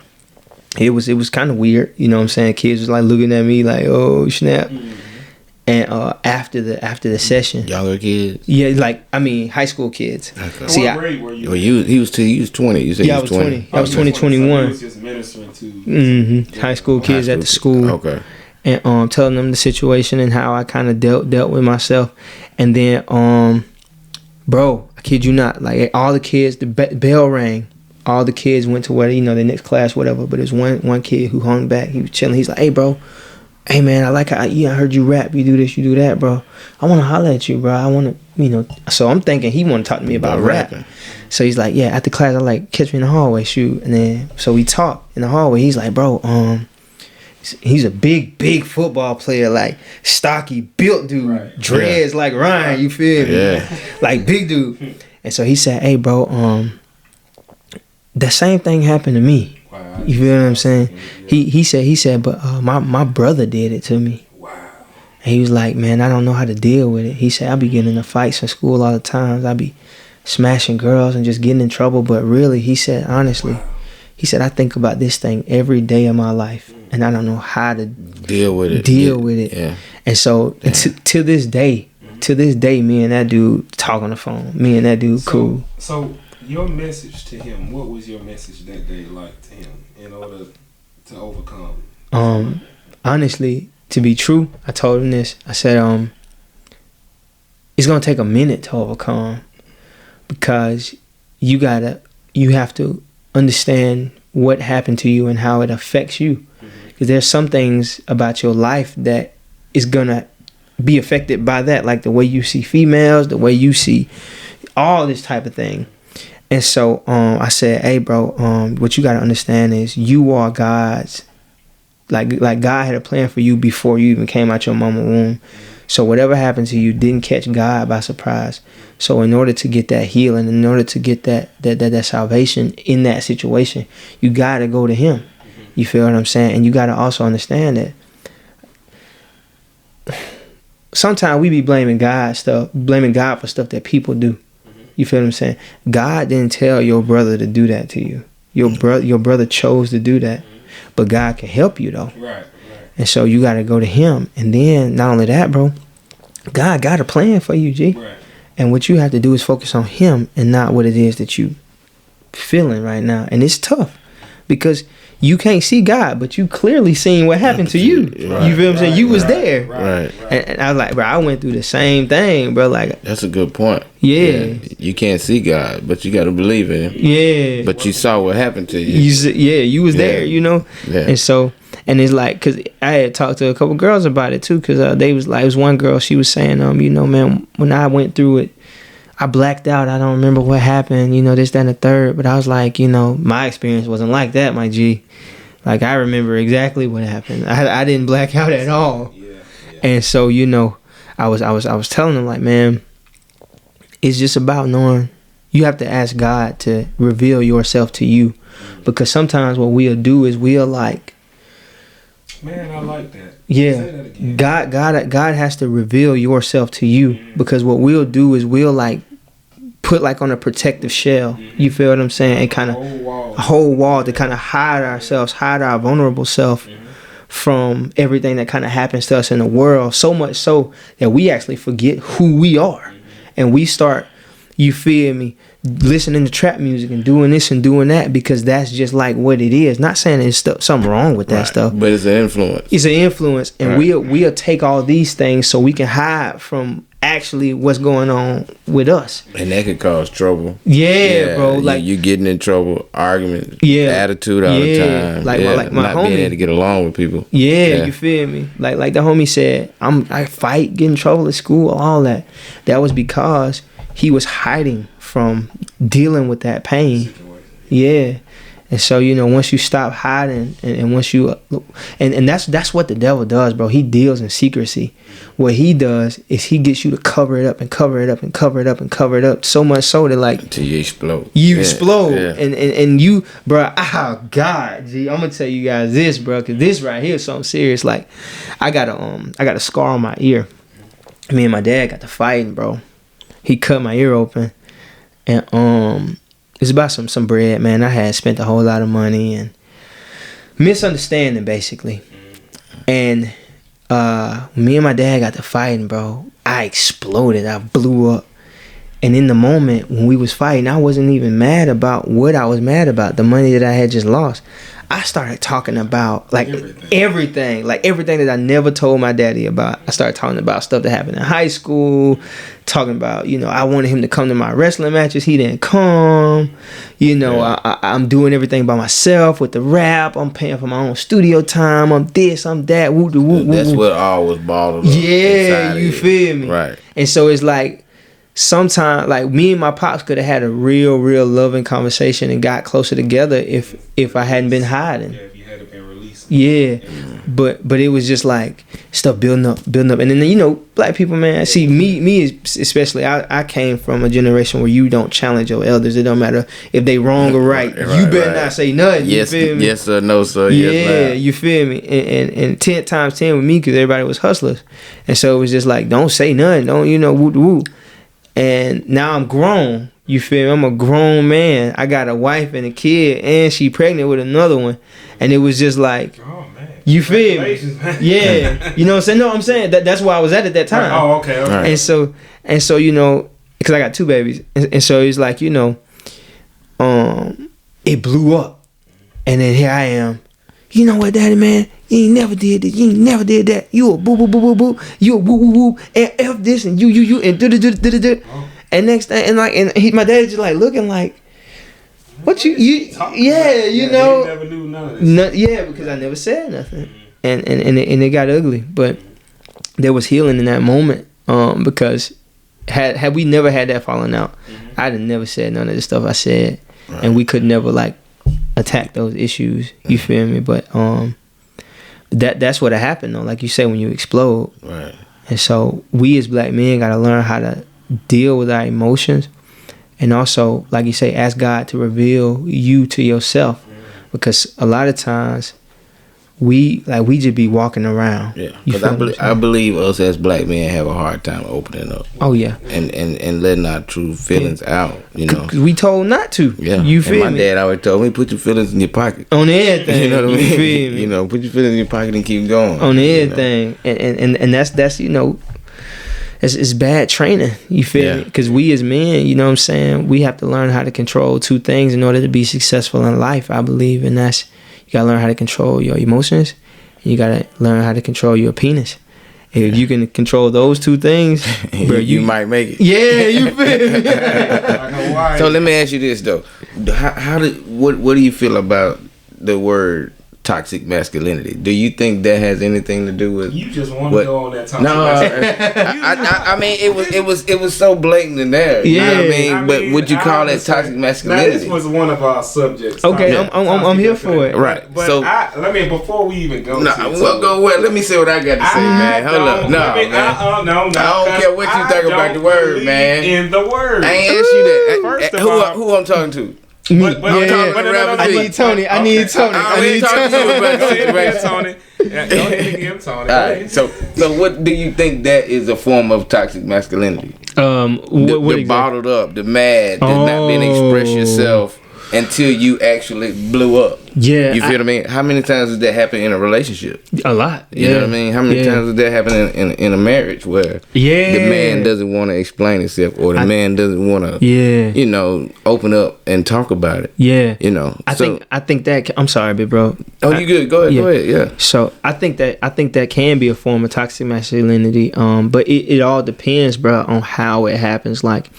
it was kind of weird. You know what I'm saying? Kids was like looking at me like, oh, snap. Mm-hmm. And after the session, younger kids, high school kids. Okay. See, what grade were you? Well, he was 20. You said I was 20. I was 2021. So he was just ministering to high school kids at the school. Okay. And telling them the situation and how I kind of dealt with myself, and then bro, I kid you not, like all the kids, the bell rang. All the kids went to where the next class, whatever. But there's one kid who hung back. He was chilling. He's like, "Hey, bro. Hey, man, I like how I heard you rap. You do this, you do that, bro. I want to holler at you, bro. I want to, So I'm thinking he want to talk to me about rap. So he's like, yeah, after class, I like, catch me in the hallway, shoot. And then, so we talk in the hallway. He's like, bro, he's a big football player, like stocky, built dude, right. Dreads like Ryan, you feel me? Yeah. Like big dude. And so he said, hey, bro, the same thing happened to me. Wow. You feel what I'm saying? He said, but my brother did it to me. Wow. And he was like, man, I don't know how to deal with it. He said, I be getting into fights in school all the times. I be smashing girls and just getting in trouble. But really, he said, honestly, he said, I think about this thing every day of my life, and I don't know how to deal with it. Yeah. And so to this day, me and that dude talk on the phone. Me and that dude cool. So your message to him, what was your message that day like to him in order to overcome? Honestly, to be true, I told him this. I said, it's gonna take a minute to overcome, because you have to understand what happened to you and how it affects you. Because there's some things about your life that is gonna be affected by that, like the way you see females, the way you see all this type of thing. And so I said, hey, bro, what you got to understand is you are God's, like God had a plan for you before you even came out your mama's womb. So whatever happened to you didn't catch God by surprise. So in order to get that healing, in order to get that salvation in that situation, you got to go to him. You feel what I'm saying? And you got to also understand that sometimes we be blaming God for stuff that people do. You feel what I'm saying? God didn't tell your brother to do that to you. Your brother chose to do that. But God can help you though. Right. And so you got to go to him. And then not only that, bro, God got a plan for you, G. Right. And what you have to do is focus on him and not what it is that you feeling right now. And it's tough because you can't see God, but you clearly seen what happened to you. Right, you feel what I'm saying? You was there. Right. And I was like, bro, I went through the same thing, bro. Like, that's a good point. Yeah. You can't see God, but you got to believe in him. Yeah. But you saw what happened to you. You was there, Yeah. And so, and it's like, because I had talked to a couple girls about it too, because they was like, it was one girl, she was saying, man, when I went through it, I blacked out. I don't remember what happened, this, that, and the third. But I was like, my experience wasn't like that, my G. Like, I remember exactly what happened. I didn't black out at all. Yeah. And so, I was telling them, like, man, it's just about knowing. You have to ask God to reveal yourself to you. Because sometimes what we'll do is we'll like, man, I like that. Yeah. Say that again. God has to reveal yourself to you. Because what we'll do is we'll like put like on a protective shell. You feel what I'm saying? And kind of a whole wall to kind of hide ourselves, hide our vulnerable self from everything that kind of happens to us in the world. So much so that we actually forget who we are. And we start, you feel me, listening to trap music and doing this and doing that because that's just like what it is. Not saying there's something wrong with that stuff. But it's an influence. It's an influence. And we'll take all these things so we can hide from actually what's going on with us. And that could cause trouble. Yeah, bro. Like you getting in trouble, argument, attitude all the time. Like my not homie, being able to get along with people. Yeah, you feel me? Like the homie said, I fight, get in trouble at school, all that. That was because he was hiding from dealing with that pain. Yeah. And so, you know, once you stop hiding and once you, and that's what the devil does, bro. He deals in secrecy. What he does is he gets you to cover it up and cover it up and cover it up and cover it up so much so that like until you explode. You explode. Yeah. And you, bro, oh God, G, I'm gonna tell you guys this, bro, because this right here is something serious. Like I got a scar on my ear. Me and my dad got to fighting, bro. He cut my ear open. And it's about some bread, man. I had spent a whole lot of money and misunderstanding basically. And me and my dad got to fighting, bro. I exploded. I blew up. And in the moment when we was fighting, I wasn't even mad about what I was mad about, the money that I had just lost. I started talking about like everything that I never told my daddy about. I started talking about stuff that happened in high school, talking about, you know, I wanted him to come to my wrestling matches. He didn't come. You know, I'm doing everything by myself with the rap. I'm paying for my own studio time. I'm this, I'm that. Woo, woo, woo, that's woo. what all was balled up. Yeah, you feel me? Right. And so it's like, sometimes like me and my pops could have had a real loving conversation and got closer together if I hadn't been hiding. Yeah, if you had been released. Yeah. But it was just like stuff building up. And then, you know, black people, man, see me especially, I came from a generation where you don't challenge your elders. It don't matter if they wrong or right. You better not say nothing. Yes, you feel me? Yes sir, no sir. Yeah, yes, you feel me? And 10 times 10 with me because everybody was hustlers. And so it was just like, don't say nothing. Don't, you know, woo. And now I'm grown. You feel me? I'm a grown man. I got a wife and a kid, and she pregnant with another one. And it was just like, oh, man. You feel me? Yeah. You know what I'm saying? No, I'm saying that's where I was at that time. Oh, okay. Right. And so, you know, because I got 2 babies. And so it's like, you know, it blew up. And then here I am. You know what, daddy, man? You ain't never did this. You ain't never did that. You a boo boo boo boo boo. You a woo woo woo. And F this and you and do. And next thing and my dad just like looking like, what you yeah, you know. You never knew none of this. Yeah, because I never said nothing. And it got ugly. But there was healing in that moment. Because had we never had that falling out, I'd have never said none of the stuff I said. Right. And we could never like attack those issues. You feel me? But that's what happened though. Like you say, when you explode. Right. And so we as black men gotta learn how to deal with our emotions, and also, like you say, ask God to reveal you to yourself, because a lot of times we just be walking around. Yeah, because I believe us as black men have a hard time opening up. Oh yeah, and letting our true feelings out. You know, because we told not to. Yeah, you feel and my dad always told me, put your feelings in your pocket. On everything. You know what I mean? You feel me? You know, put your feelings in your pocket and keep going. On everything, and that's you know. It's bad training, you feel me? Because we as men, you know what I'm saying, we have to learn how to control 2 things in order to be successful in life, I believe. And that's, you got to learn how to control your emotions, and you got to learn how to control your penis. If you can control those 2 things, bro, you might make it. Yeah, you feel me? So let me ask you this, though. What do you feel about the word toxic masculinity? Do you think that has anything to do with? You just want to go on that toxic masculinity. I mean, it was so blatant in there. You know what I mean? But would you call that toxic masculinity? Now, this was one of our subjects. Okay, I'm here for it. Right. But so before we even go, let me say what I got to say, man. Hold up, no, I don't care what you think about the word, man. In the word, I ain't asked you that. First of all, who I'm talking to? But I need Tony. I need Tony. Tony. All right. So what do you think that is a form of toxic masculinity? The bottled up, the mad, the not being express yourself until you actually blew up. Yeah. You feel what I mean? How many times does that happen in a relationship? A lot. You know what I mean? How many times does that happen in a marriage where the man doesn't want to explain himself, or the man doesn't want to you know, open up and talk about it? Yeah. You know. I think that I'm sorry, big bro. Oh, you good. Go ahead. Yeah. So I think that can be a form of toxic masculinity. But it all depends, bro, on how it happens. Like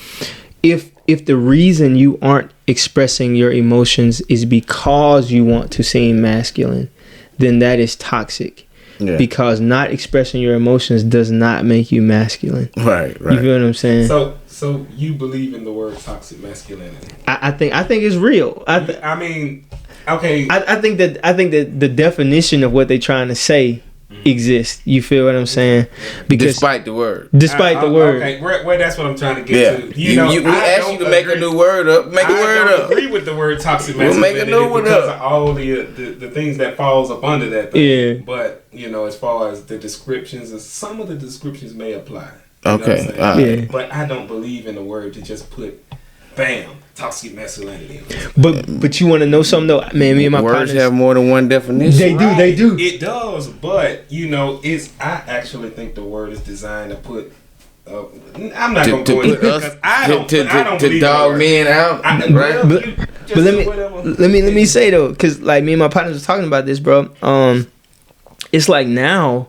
if the reason you aren't expressing your emotions is because you want to seem masculine, then that is toxic. Yeah. Because not expressing your emotions does not make you masculine. Right. You feel what I'm saying? So you believe in the word toxic masculinity? I think it's real. I mean, Okay. I think that the definition of what they're trying to say exists. You feel what I'm saying? Because despite the word. Despite the word. Okay, well, that's what I'm trying to get to. We ask you to make a new word up. Make a word up. I don't agree with the word toxic masculinity make a new one because up. of all the things that falls up under that thing. Yeah. But, as far as the descriptions, some of the descriptions may apply. Okay. Yeah. But I don't believe in the word to just put, bam, toxic masculinity. But you want to know something though, man? Me and my words partners have more than one definition. They do. It does, but I actually think the word is designed to put. I'm not gonna go into it because I don't believe dog men out. But let me say though, because like me and my partners were talking about this, bro. It's like now,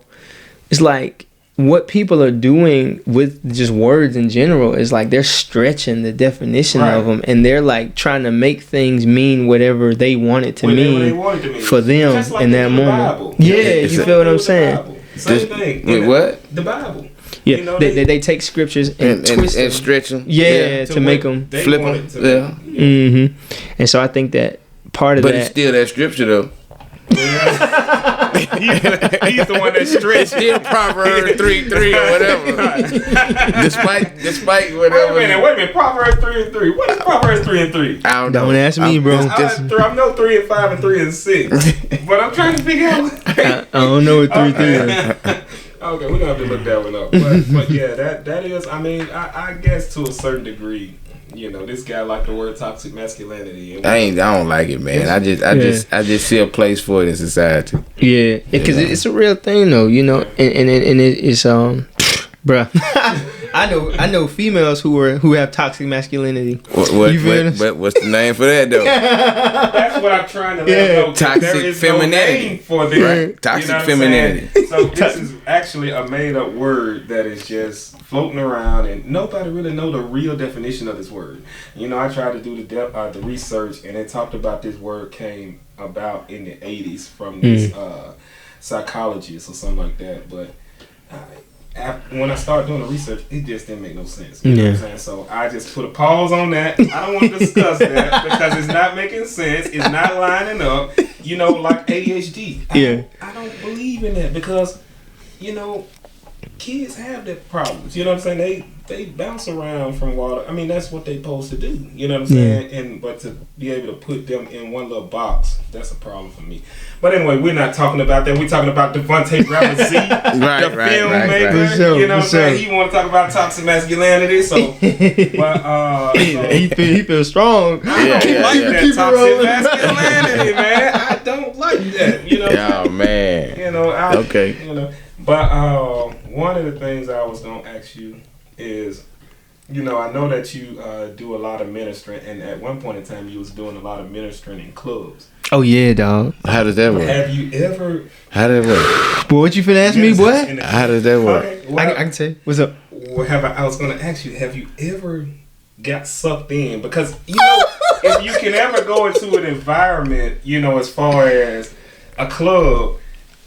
it's like what people are doing with just words in general is like they're stretching the definition of them, and they're like trying to make things mean whatever they want it to mean for them like in that moment. You feel what I'm saying? Same thing. Wait, what? The Bible. Yeah, they take scriptures and twist and stretch them. To make them flip them. Yeah. Mm-hmm. And so I think that part of but that. But it's still that scripture though. He's the one that stretched. Still Proverbs 3:3 or whatever. despite whatever. Wait a minute. Proverbs 3:3. What is Proverbs 3:3? I don't know. Don't ask me, bro. I know 3 and 5 and 3 and 6, but I'm trying to figure out. I don't know what 3 is. Okay, we're gonna have to look that one up. But yeah, that is. I mean, I guess to a certain degree. This guy liked the word toxic masculinity. I don't like it, man. I just see a place for it in society. Yeah, because it's a real thing, though. And it's bruh. I know females who have toxic masculinity. What's the name for that though? That's what I'm trying to let know. Toxic femininity. No name for this. Right. Toxic femininity. So this is actually a made up word that is just floating around, and nobody really know the real definition of this word. I tried to do the research, and it talked about this word came about in the 80s from this psychologist or something like that, but. When I started doing the research, it just didn't make no sense. You know what I'm saying? So I just put a pause on that. I don't want to discuss that because it's not making sense. It's not lining up. Like ADHD. I don't believe in that because, kids have that problems. You know what I'm saying? They bounce around from water. I mean, that's what they supposed to do. You know what I'm saying? But to be able to put them in one little box, that's a problem for me. But anyway, we're not talking about that. We're talking about Devonta Ravizee, the filmmaker. Right. Sure, you know what I'm saying? He want to talk about toxic masculinity. So, but he feels strong. I don't like that toxic masculinity, man. I don't like that. Oh man. Okay. But one of the things I was gonna ask you is, I know that you do a lot of ministering, and at one point in time you was doing a lot of ministering in clubs. Oh yeah, dog. How does that work? Have you ever? How does that work? Boy, what you finna ask me, boy? How does that work? Okay, well, I can tell you. What's up? I was gonna ask you, have you ever got sucked in? Because if you can ever go into an environment, as far as a club.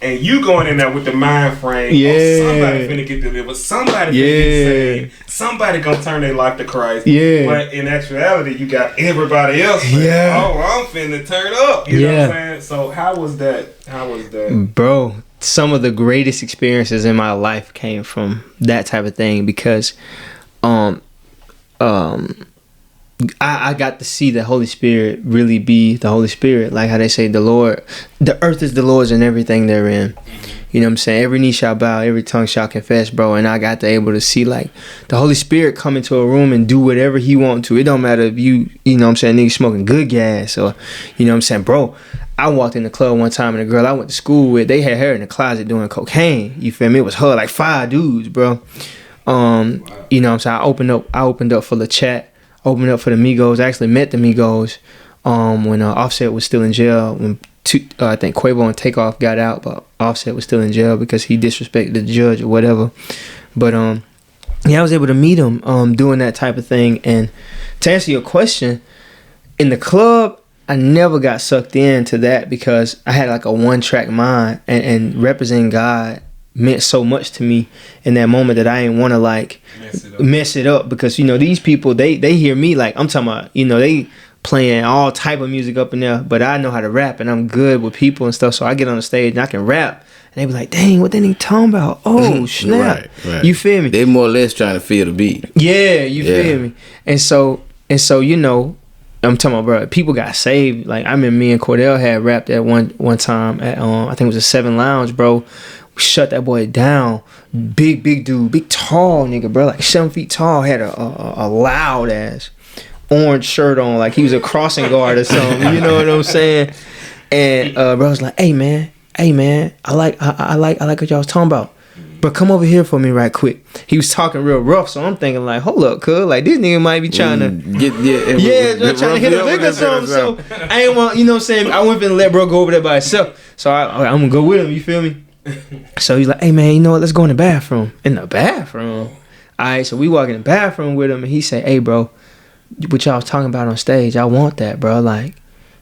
And you going in there with the mind frame, somebody finna get delivered, somebody finna get saved, somebody gonna turn their life to Christ. Yeah. But in actuality, you got everybody else saying, I'm finna turn up. You know what I'm saying? So how was that? Bro, some of the greatest experiences in my life came from that type of thing because I got to see the Holy Spirit really be the Holy Spirit. Like how they say the earth is the Lord's and everything therein. You know what I'm saying? Every knee shall bow, every tongue shall confess, bro. And I got to able to see like the Holy Spirit come into a room and do whatever he want to. It don't matter if you know what I'm saying, niggas smoking good gas or, you know what I'm saying? Bro, I walked in the club one time and a girl I went to school with, they had her in the closet doing cocaine. You feel me? It was her, like 5 dudes, bro. You know what I'm saying? I opened up for the chat. Opened up for the Migos. I actually met the Migos when Offset was still in jail. When I think Quavo and Takeoff got out, but Offset was still in jail because he disrespected the judge or whatever. But I was able to meet him doing that type of thing. And to answer your question, in the club, I never got sucked into that because I had like a one-track mind and representing God meant so much to me in that moment that I didn't want to like mess it up because these people they hear me like I'm talking about they playing all type of music up in there, but I know how to rap and I'm good with people and stuff, so I get on the stage and I can rap. And they be like, dang, what they nigga talking about? Oh, snap. Right. You feel me? They more or less trying to feel the beat. Yeah, you feel me? And so, you know, I'm talking about, bro, people got saved. Like, I remember me and Cordell had rapped at one time at, I think it was a 7 Lounge, bro. We shut that boy down. Big dude, big tall nigga, bro, like 7 feet tall, had a loud ass orange shirt on, like he was a crossing guard or something. You know what I'm saying? And bro was like, hey man, I like what y'all was talking about. But come over here for me right quick. He was talking real rough, so I'm thinking like, hold up, cuz, like this nigga might be trying to trying to hit a lick or something. So I ain't want, you know what I'm saying? I wasn't finna let bro go over there by himself. So I'm gonna go with him, you feel me? So he's like, hey man, you know what? Let's go in the bathroom. In the bathroom? Alright, so we walk in the bathroom with him and he say, hey bro, what y'all was talking about on stage, I want that, bro. Like,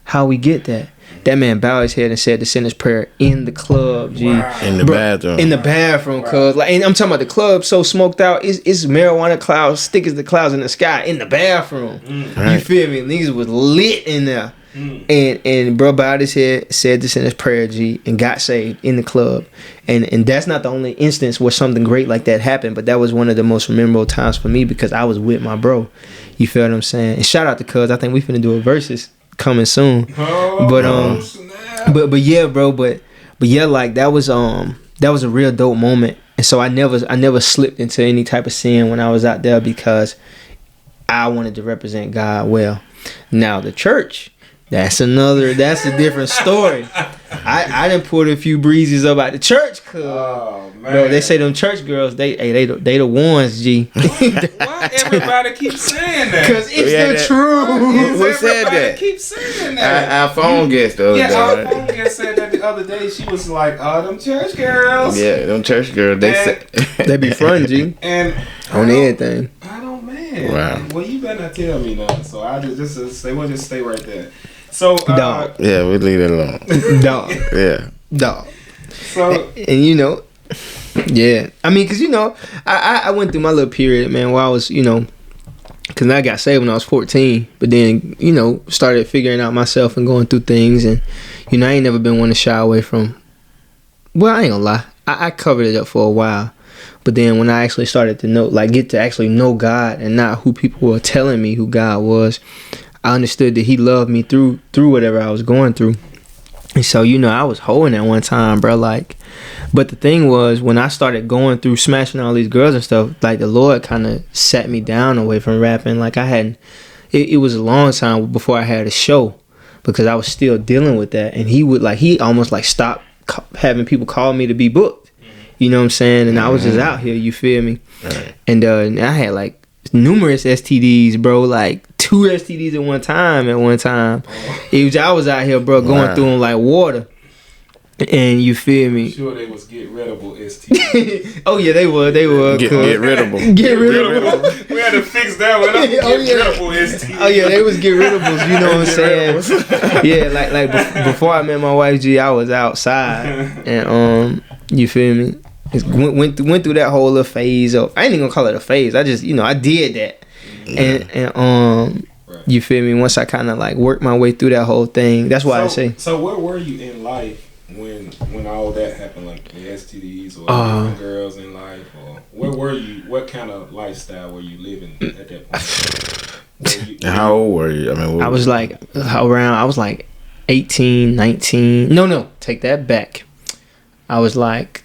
how we get that? That man bowed his head and said the sinner's prayer in the club, G. Wow. In the bathroom. In the bathroom, cuz. Like, and I'm talking about the club so smoked out, it's marijuana clouds, thick as the clouds in the sky, in the bathroom. Right. You feel me? Niggas was lit in there. And bro bowed his head, said the sinner's prayer, G, and got saved in the club. And that's not the only instance where something great like that happened, but that was one of the most memorable times for me because I was with my bro. You feel what I'm saying? And shout out to Cuz. I think we finna do a versus coming soon. But yeah, bro. But yeah, like that was a real dope moment. And so I never slipped into any type of sin when I was out there because I wanted to represent God well. Now the church, that's a different story. I done pulled a few breezes up out the church, cuz. Oh, man. Bro, they say them church girls, they the ones, G. Why everybody keeps saying that? Because it's the truth. Who said that? Keep saying that. Our phone guest the other day. Our phone guest said that the other day. She was like, them church girls. Yeah, them church girls. They be fun, G. And on anything. I don't, man. Wow. Well, you better not tell me nothing. So I we'll just stay right there. So dog. Yeah, we leave it alone. Dog. Yeah. Dog. So and you know, yeah. I mean, cause you know, I went through my little period, man, where I was, you know, cause I got saved when I was 14, but then, you know, started figuring out myself and going through things, and you know, I ain't never been one to shy away from. Well, I ain't gonna lie, I covered it up for a while, but then when I actually started to know, like, get to actually know God and not who people were telling me who God was, I understood that he loved me through whatever I was going through. And so, you know, I was holding at one time, bro, like, but the thing was, when I started going through smashing all these girls and stuff, like, the Lord kind of sat me down away from rapping. Like, I hadn't, it was a long time before I had a show because I was still dealing with that. And he almost like stopped having people call me to be booked. You know what I'm saying? And I was just out here, you feel me? Right. And I had like numerous STDs, bro, like 2 STDs at one time. I was out here, bro, going through them like water. And you feel me? I'm sure they was get readable STDs. Oh yeah, they were. Get readable. Get readable. We had to fix that one up. Readable STDs. Oh yeah, they was get readables. You know what I'm saying? Yeah, like before I met my wife, G, I was outside, and you feel me? Went through that whole little phase of, I ain't even gonna call it a phase. I just, you know, I did that, and you feel me? Once I kind of like worked my way through that whole thing, that's why I say. So where were you in life when all that happened, like the STDs or girls in life, or where were you? What kind of lifestyle were you living at that point? How old were you? I mean, I was like 18, 19. No, take that back. I was like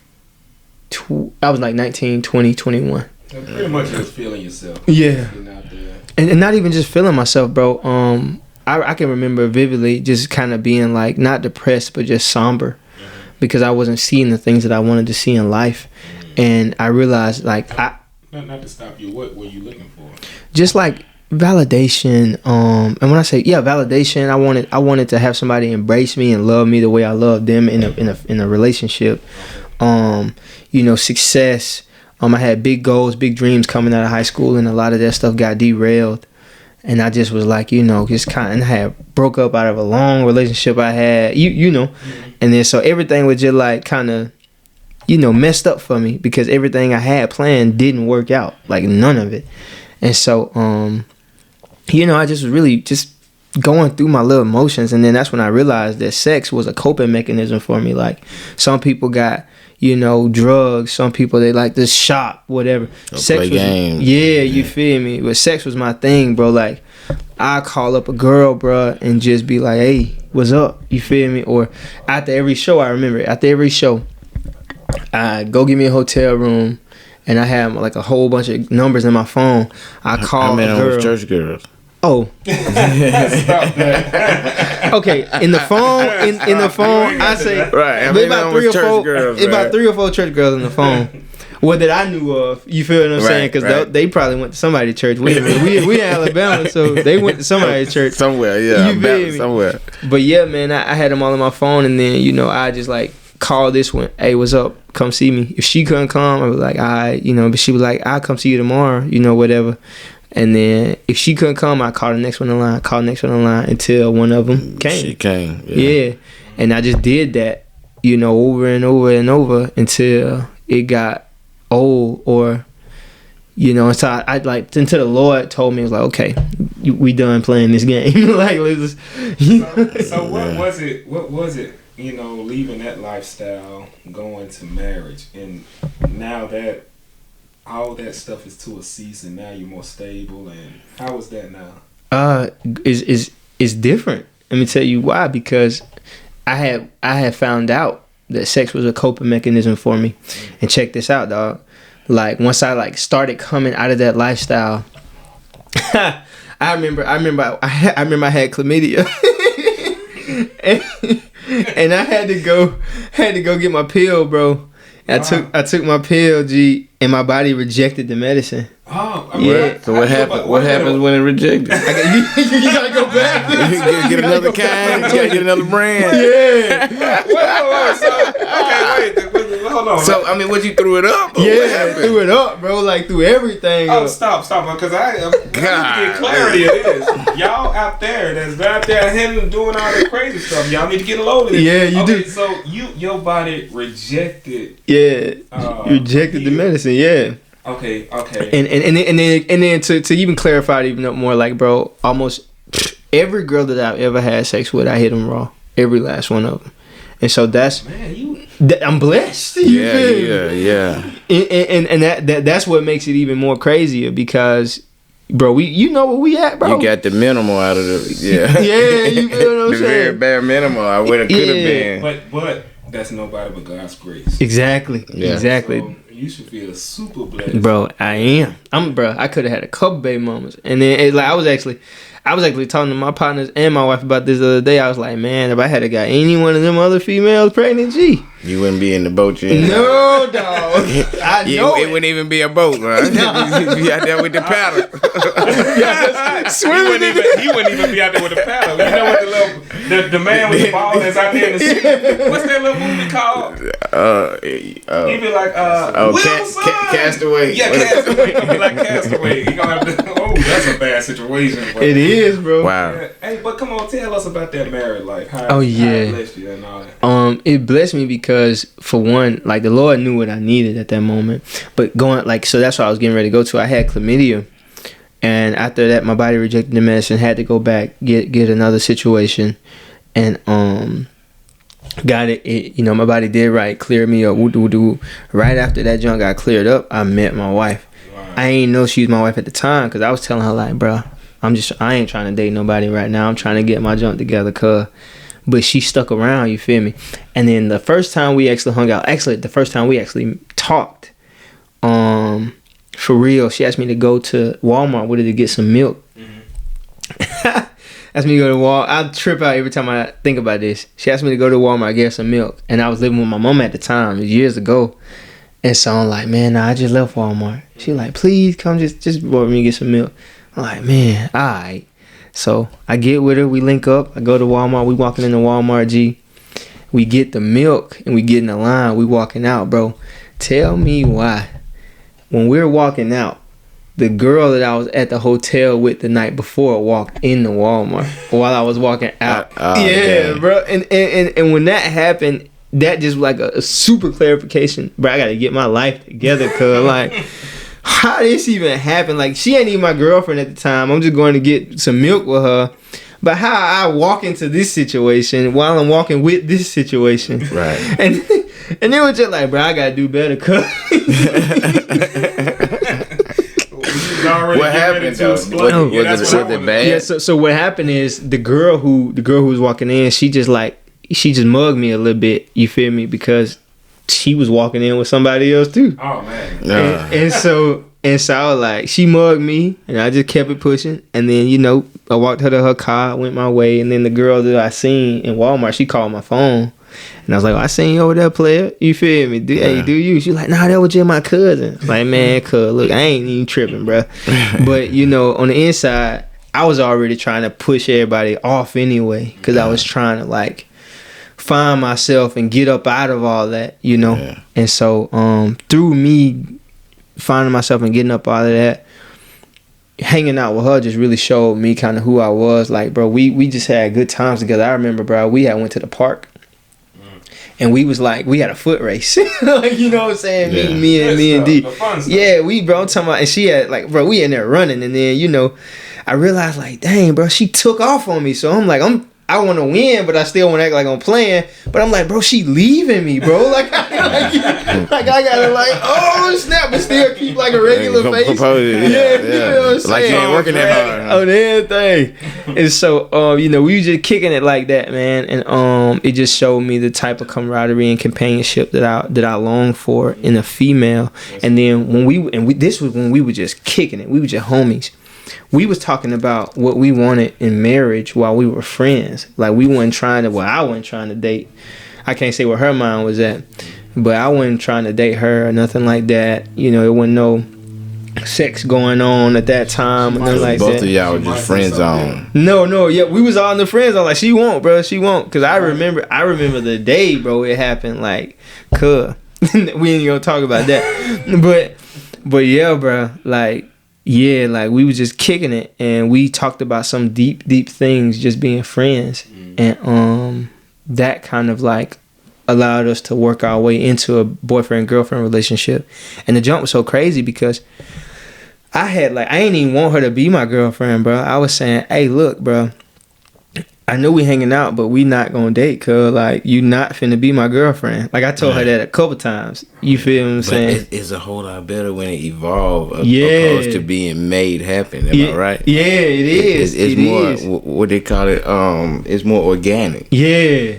19, 20, 21. So pretty much just feeling yourself. Yeah. Out there. And not even just feeling myself, bro. I can remember vividly just kind of being like not depressed but just somber because I wasn't seeing the things that I wanted to see in life. And I realized like not to stop you, what were you looking for? Just like validation, and when I say validation, I wanted to have somebody embrace me and love me the way I love them in a relationship. You know, success. I had big goals, big dreams coming out of high school, and a lot of that stuff got derailed. And I just was like, you know, just kind of had broke up out of a long relationship I had, you know. And then so everything was just like kind of, you know, messed up for me because everything I had planned didn't work out, like none of it. And so, you know, I just was really just going through my little emotions, and then that's when I realized that sex was a coping mechanism for me. Like some people got, you know, drugs, some people they like to shop, whatever. Sex play was, games. yeah, you feel me? But sex was my thing, bro. Like I call up a girl, bro, and just be like, hey, what's up? You feel me? Or after every show, I remember after every show, I go get me a hotel room, and I have like a whole bunch of numbers in my phone. I call a girl. With church girls. Oh. Okay, in the phone, in the phone, I say right. But about 3 or 4 girls, about 3 or 4 church girls in the phone. What that I knew of, you feel what I'm saying? Because they probably went to somebody's church. We in Alabama, so they went to somebody's church somewhere. Yeah, you feel me? Somewhere. But yeah, man, I had them all on my phone, and then you know I just like call this one. Hey, what's up? Come see me. If she couldn't come, I was like, you know. But she was like, I'll come see you tomorrow. You know, whatever. And then if she couldn't come, I called the next one in line. Until one of them came. She came. Yeah. And I just did that, you know, over and over and over until it got old, or you know, so I like until the Lord told me, it was like, okay, we done playing this game. Like, let's just, so what was it? What was it? You know, leaving that lifestyle, going to marriage, and now that all that stuff is to a cease, and now you're more stable. And how is that now? Is different. Let me tell you why. Because I had found out that sex was a coping mechanism for me. And check this out, dog. Like once I like started coming out of that lifestyle, I remember I had chlamydia. and I had to go get my pill, bro. I took my pill, G, and my body rejected the medicine. Oh, I mean, yeah. So what happened? What happens when it rejected? You gotta go back. get another kind. You gotta get another brand. Yeah. Wait, hold on. So I mean, what, you threw it up? Yeah, threw it up, bro. Like threw everything. Oh, up. stop, because I need to get clarity of this. Y'all out there doing all that crazy stuff. Y'all need to get loaded. Yeah, you do. So your body rejected. Yeah, rejected the medicine. Yeah. Okay. And then to even clarify it even more, like, bro, almost every girl that I've ever had sex with, I hit them raw. Every last one of them. And so that's, man, I'm blessed. Yeah. And that's what makes it even more crazier, because, bro, you know where we at, bro. You got the minimal out of the yeah. You feel what I'm the saying? very bare minimal. I would have could have been. But that's nobody but God's grace. Exactly. Yeah. Exactly. So you should feel super blessed, bro. I am. I could have had a couple baby mamas, and then I was actually talking to my partners and my wife about this the other day. I was like, man, if I had got any one of them other females pregnant, G, you wouldn't be in the boat yet. No, dog. I know it wouldn't even be a boat, right? You'd be out there with the paddle. He wouldn't even be out there with the paddle. You know what the man with the ball that's out there in the sea? What's that little movie called? He'd be like, Wilson. Castaway. Yeah, Castaway. He'd be like Castaway. He gonna have to. Oh, that's a bad situation. Bro. It is, bro. Wow. Yeah. Hey, but come on, tell us about that married life. How it blessed you and all that. It blessed me because, for one, like, the Lord knew what I needed at that moment. But so that's what I was getting ready to go to. I had chlamydia, and after that, my body rejected the medicine. Had to go back get another situation, and got it. You know, my body did right, cleared me up. Right after that junk got cleared up, I met my wife. Wow. I ain't know she was my wife at the time, because I was telling her, like, bro, I ain't trying to date nobody right now. I'm trying to get my junk together, cuz. But she stuck around, you feel me? And then the first time we actually hung out, the first time we actually talked, for real, she asked me to go to Walmart with her to get some milk. Mm-hmm. Asked me to go to Walmart. I trip out every time I think about this. She asked me to go to Walmart, get her some milk. And I was living with my mom at the time, years ago. And so I'm like, man, nah, I just left Walmart. She like, please come just with me get some milk. I'm like, man, all right. So I get with her, we link up, I go to Walmart, we walking into Walmart, G. We get the milk and we get in the line, we walking out, bro. Tell me why. When we're walking out, the girl that I was at the hotel with the night before walked in the Walmart while I was walking out. Yeah, bro. And when that happened, that just like a super clarification. Bro, I gotta get my life together, cuz like, how did this even happen? Like, she ain't even my girlfriend at the time. I'm just going to get some milk with her. but how I walk into this situation while I'm walking with this situation. Right. And it was just like, bro, I gotta do better, cuz. What happened though? Was it bad? Yeah, so what happened is the girl who was walking in, she just mugged me a little bit, you feel me? Because she was walking in with somebody else too. Oh man. And so I was like, she mugged me, and I just kept it pushing. And then, you know, I walked her to her car, went my way, and then the girl that I seen in Walmart, she called my phone. And I was like, I seen you over there, player. You feel me? Hey, do you? She like, nah, that was just my cousin. Like, man, cuz, look, I ain't even tripping, bro. But, you know, on the inside, I was already trying to push everybody off anyway, because I was trying to, like, find myself and get up out of all that, you know? Yeah. And so, through me finding myself and getting up out of that, hanging out with her just really showed me kind of who I was. Like, bro, we just had good times together. I remember, bro, we had went to the park. And we was like, we had a foot race. Like, you know what I'm saying? Yeah. Me and D. Yeah, bro, I'm talking about, and she had, like, bro, we in there running. And then, you know, I realized, like, dang, bro, she took off on me. So I'm like, I want to win, but I still want to act like I'm playing. But I'm like, bro, she leaving me, bro. Like I gotta, like, oh, snap, but still keep, like, a regular face. You know what I'm saying? Like you ain't working that hard. On everything. And so, you know, we was just kicking it like that, man. And it just showed me the type of camaraderie and companionship that I long for in a female. And then this was when we were just kicking it. We were just homies. We was talking about what we wanted in marriage while we were friends. Like, I wasn't trying to date. I can't say where her mind was at, but I wasn't trying to date her or nothing like that. You know, there wasn't no sex going on at that time or nothing like that. Both of y'all were just friend zone. No, yeah, we was all in the friend zone. Like, she won't, bro, she won't. Cause I remember the day, bro, it happened. Like, we ain't gonna talk about that. But yeah, bro, like. Yeah, like we was just kicking it, and we talked about some deep things, just being friends, and that kind of like allowed us to work our way into a boyfriend-girlfriend relationship. And the jump was so crazy because I ain't even want her to be my girlfriend, bro. I was saying, hey, look, bro, I know we hanging out, but we not gonna date, cause like you not finna be my girlfriend. Like I told her that a couple times. You feel what I'm saying? It's a whole lot better when it evolves opposed to being made happen. Am I right? Yeah, it is. It's more what they call it. It's more organic. Yeah.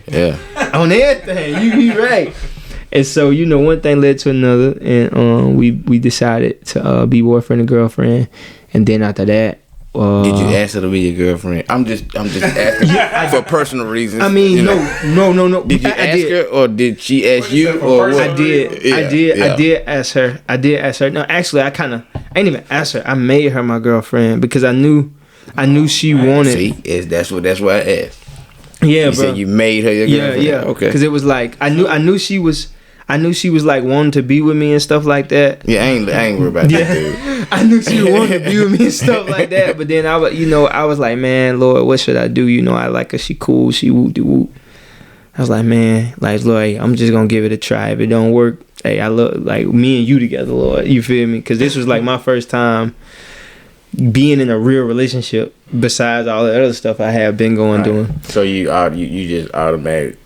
On everything, you right. And so, you know, one thing led to another, and we decided to be boyfriend and girlfriend, and then after that. Did you ask her to be your girlfriend? I'm just asking for personal reasons. I mean, you know. No. Did you ask her, or did she ask you, or what? I did ask her. No, actually, I ain't even asked her. I made her my girlfriend because I knew she wanted. See, that's what I asked. Yeah, you said you made her your girlfriend. Yeah. Okay. Because it was like I knew she was like wanting to be with me and stuff like that. Yeah, I ain't worried about that, dude. I knew she wanted to be with me and stuff like that. But then I was like, man, Lord, what should I do? You know, I like her. She cool. She whoop de whoop. I was like, man, like, Lord, I'm just gonna give it a try. If it don't work, hey, I love like me and you together, Lord. You feel me? Because this was like my first time being in a real relationship. Besides all the other stuff I have been doing. So you just automatic.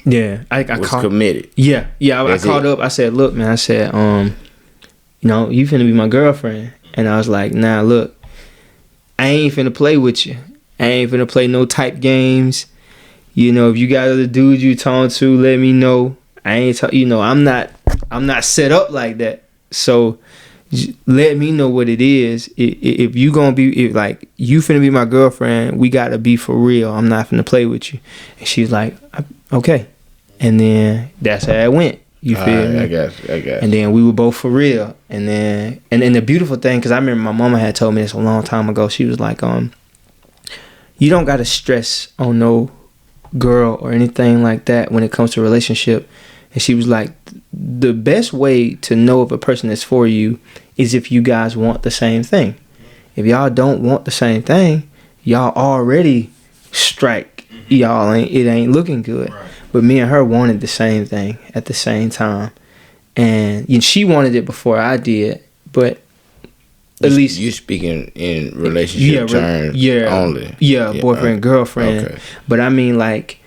Yeah, I was committed. Yeah. I called up. I said, look, man. I said, you know, you finna be my girlfriend. And I was like, nah, look, I ain't finna play with you. I ain't finna play no type games. You know, if you got other dudes you talking to, let me know. I'm not set up like that. So let me know what it is. If you gonna be, like you finna be my girlfriend, we gotta be for real. I'm not finna play with you. And she's like, okay. And then that's how it went. You feel me? I got you. And then we were both for real. And then the beautiful thing, because I remember my mama had told me this a long time ago. She was like, you don't gotta stress on no girl or anything like that when it comes to a relationship. And she was like, the best way to know if a person is for you is if you guys want the same thing. If y'all don't want the same thing, y'all already strike. It ain't looking good. Right. But me and her wanted the same thing at the same time. And she wanted it before I did. But At least you speaking in relationship terms only. Yeah, boyfriend, girlfriend. Okay. But I mean, like,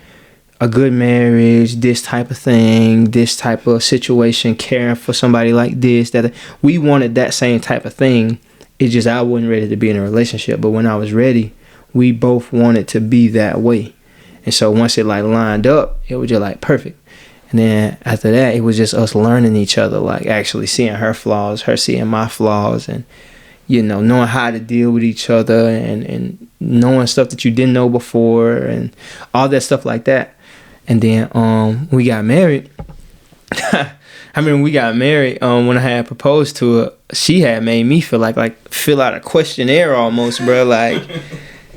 a good marriage, this type of thing, this type of situation, caring for somebody like this, that we wanted that same type of thing. It's just I wasn't ready to be in a relationship. But when I was ready, we both wanted to be that way. And so once it like lined up, it was just like perfect. And then after that, it was just us learning each other, like actually seeing her flaws, her seeing my flaws, and you know, knowing how to deal with each other and knowing stuff that you didn't know before and all that stuff like that. And then we got married. I mean, we got married when I had proposed to her. She had made me feel like fill out a questionnaire almost, bro. Like,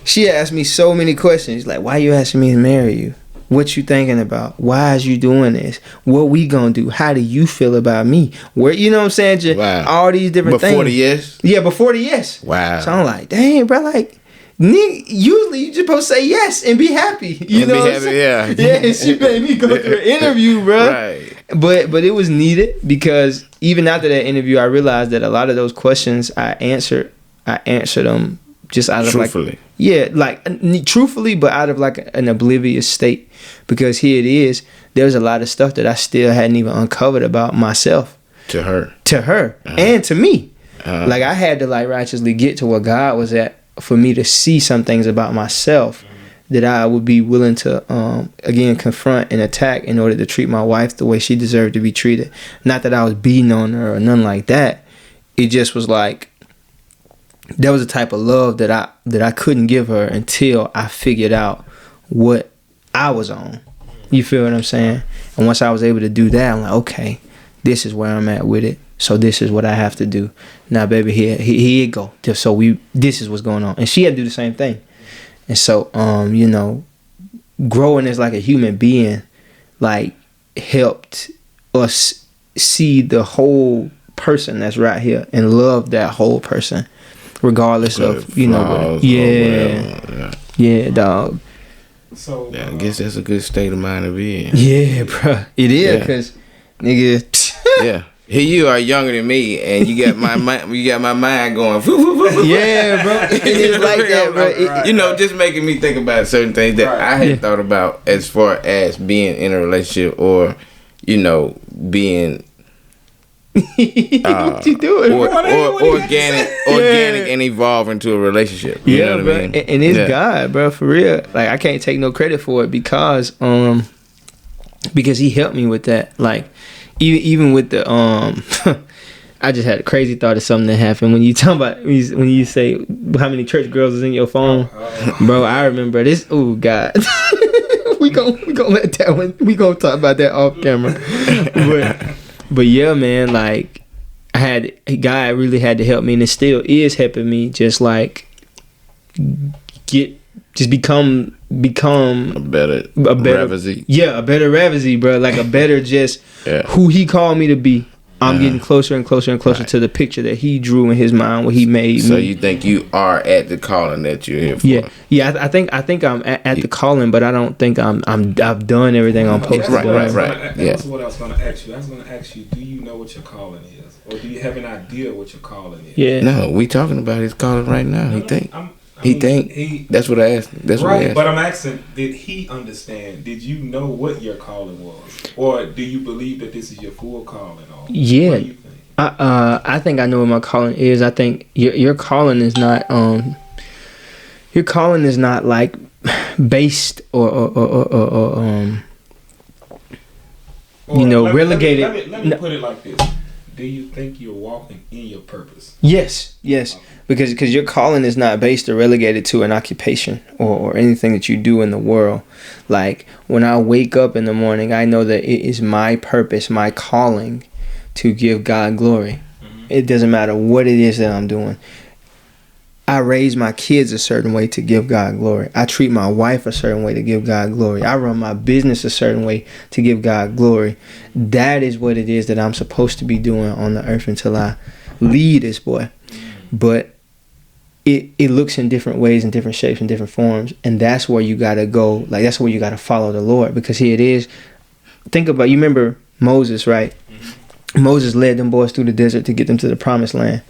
she asked me so many questions. Like, why you asking me to marry you? What you thinking about? Why is you doing this? What we gonna do? How do you feel about me? Where, you know what I'm saying? Just all these different things. Before the yes? Yeah, before the yes. Wow. So I'm like, dang, bro, like, nigga, usually you just supposed to say yes and be happy. You know what I'm saying? Yeah. Yeah, and she made me go through an interview, bro. Right. But it was needed because even after that interview, I realized that a lot of those questions I answered them just out of truthfully. Truthfully, but out of like an oblivious state. Because here it is, there's a lot of stuff that I still hadn't even uncovered about myself. To her. And to me. Like, I had to like righteously get to where God was at for me to see some things about myself that I would be willing to again confront and attack in order to treat my wife the way she deserved to be treated. Not that I was beating on her or nothing like that. It just was like there was a type of love that I couldn't give her until I figured out what I was on. You feel what I'm saying? And once I was able to do that, I'm like, okay, this is where I'm at with it. So this is what I have to do. Now, baby, here you go. This is what's going on. And she had to do the same thing. And so, you know, growing as like a human being, like, helped us see the whole person that's right here and love that whole person, regardless of, you know, yeah, dog. So I guess that's a good state of mind to be in. Yeah, bro, it is, because nigga. Yeah. Here you are younger than me, and you got my mind going. Yeah, bro. It is like that, bro. You know, just making me think about certain things that I hadn't thought about as far as being in a relationship or, you know, being what you doing? Or organic and evolve into a relationship. You know what bro. I mean? And it's God, bro, for real. Like, I can't take no credit for it because he helped me with that. Like, even with the I just had a crazy thought of something that happened when you talk about when you say how many church girls is in your phone, bro. I remember this. Oh God, we gonna let that one. We gonna talk about that off camera. but yeah, man. Like, God really had to help me, and it still is helping me. Just like become a better Ravizee. Yeah, a better Ravizee, bro. Like a better just who he called me to be. I'm getting closer and closer and closer to the picture that he drew in his mind when he made so me. You think you are at the calling that you're here for? Yeah. I think I'm at the calling, but I don't think I've done everything I'm supposed to do. Right. That's what I was going to ask you. I was going to ask you, do you know what your calling is, or do you have an idea what your calling is? Yeah. No, we talking about his calling right now. That's what I asked. That's what I asked. But I'm asking, did he understand? Did you know what your calling was, or do you believe that this is your full calling? Or yeah, what do you think? I think I know what my calling is. I think your calling is not like based or you know, relegated. Let me put it like this. Do you think you're walking in your purpose? Yes. Because your calling is not based or relegated to an occupation or anything that you do in the world. Like, when I wake up in the morning, I know that it is my purpose, my calling to give God glory. Mm-hmm. It doesn't matter what it is that I'm doing. I raise my kids a certain way to give God glory. I treat my wife a certain way to give God glory. I run my business a certain way to give God glory. That is what it is that I'm supposed to be doing on the earth until I lead this boy. But it looks in different ways and different shapes and different forms. And that's where you got to go. Like, that's where you got to follow the Lord. Because here it is. Think about, you remember Moses, right? Mm-hmm. Moses led them boys through the desert to get them to the promised land.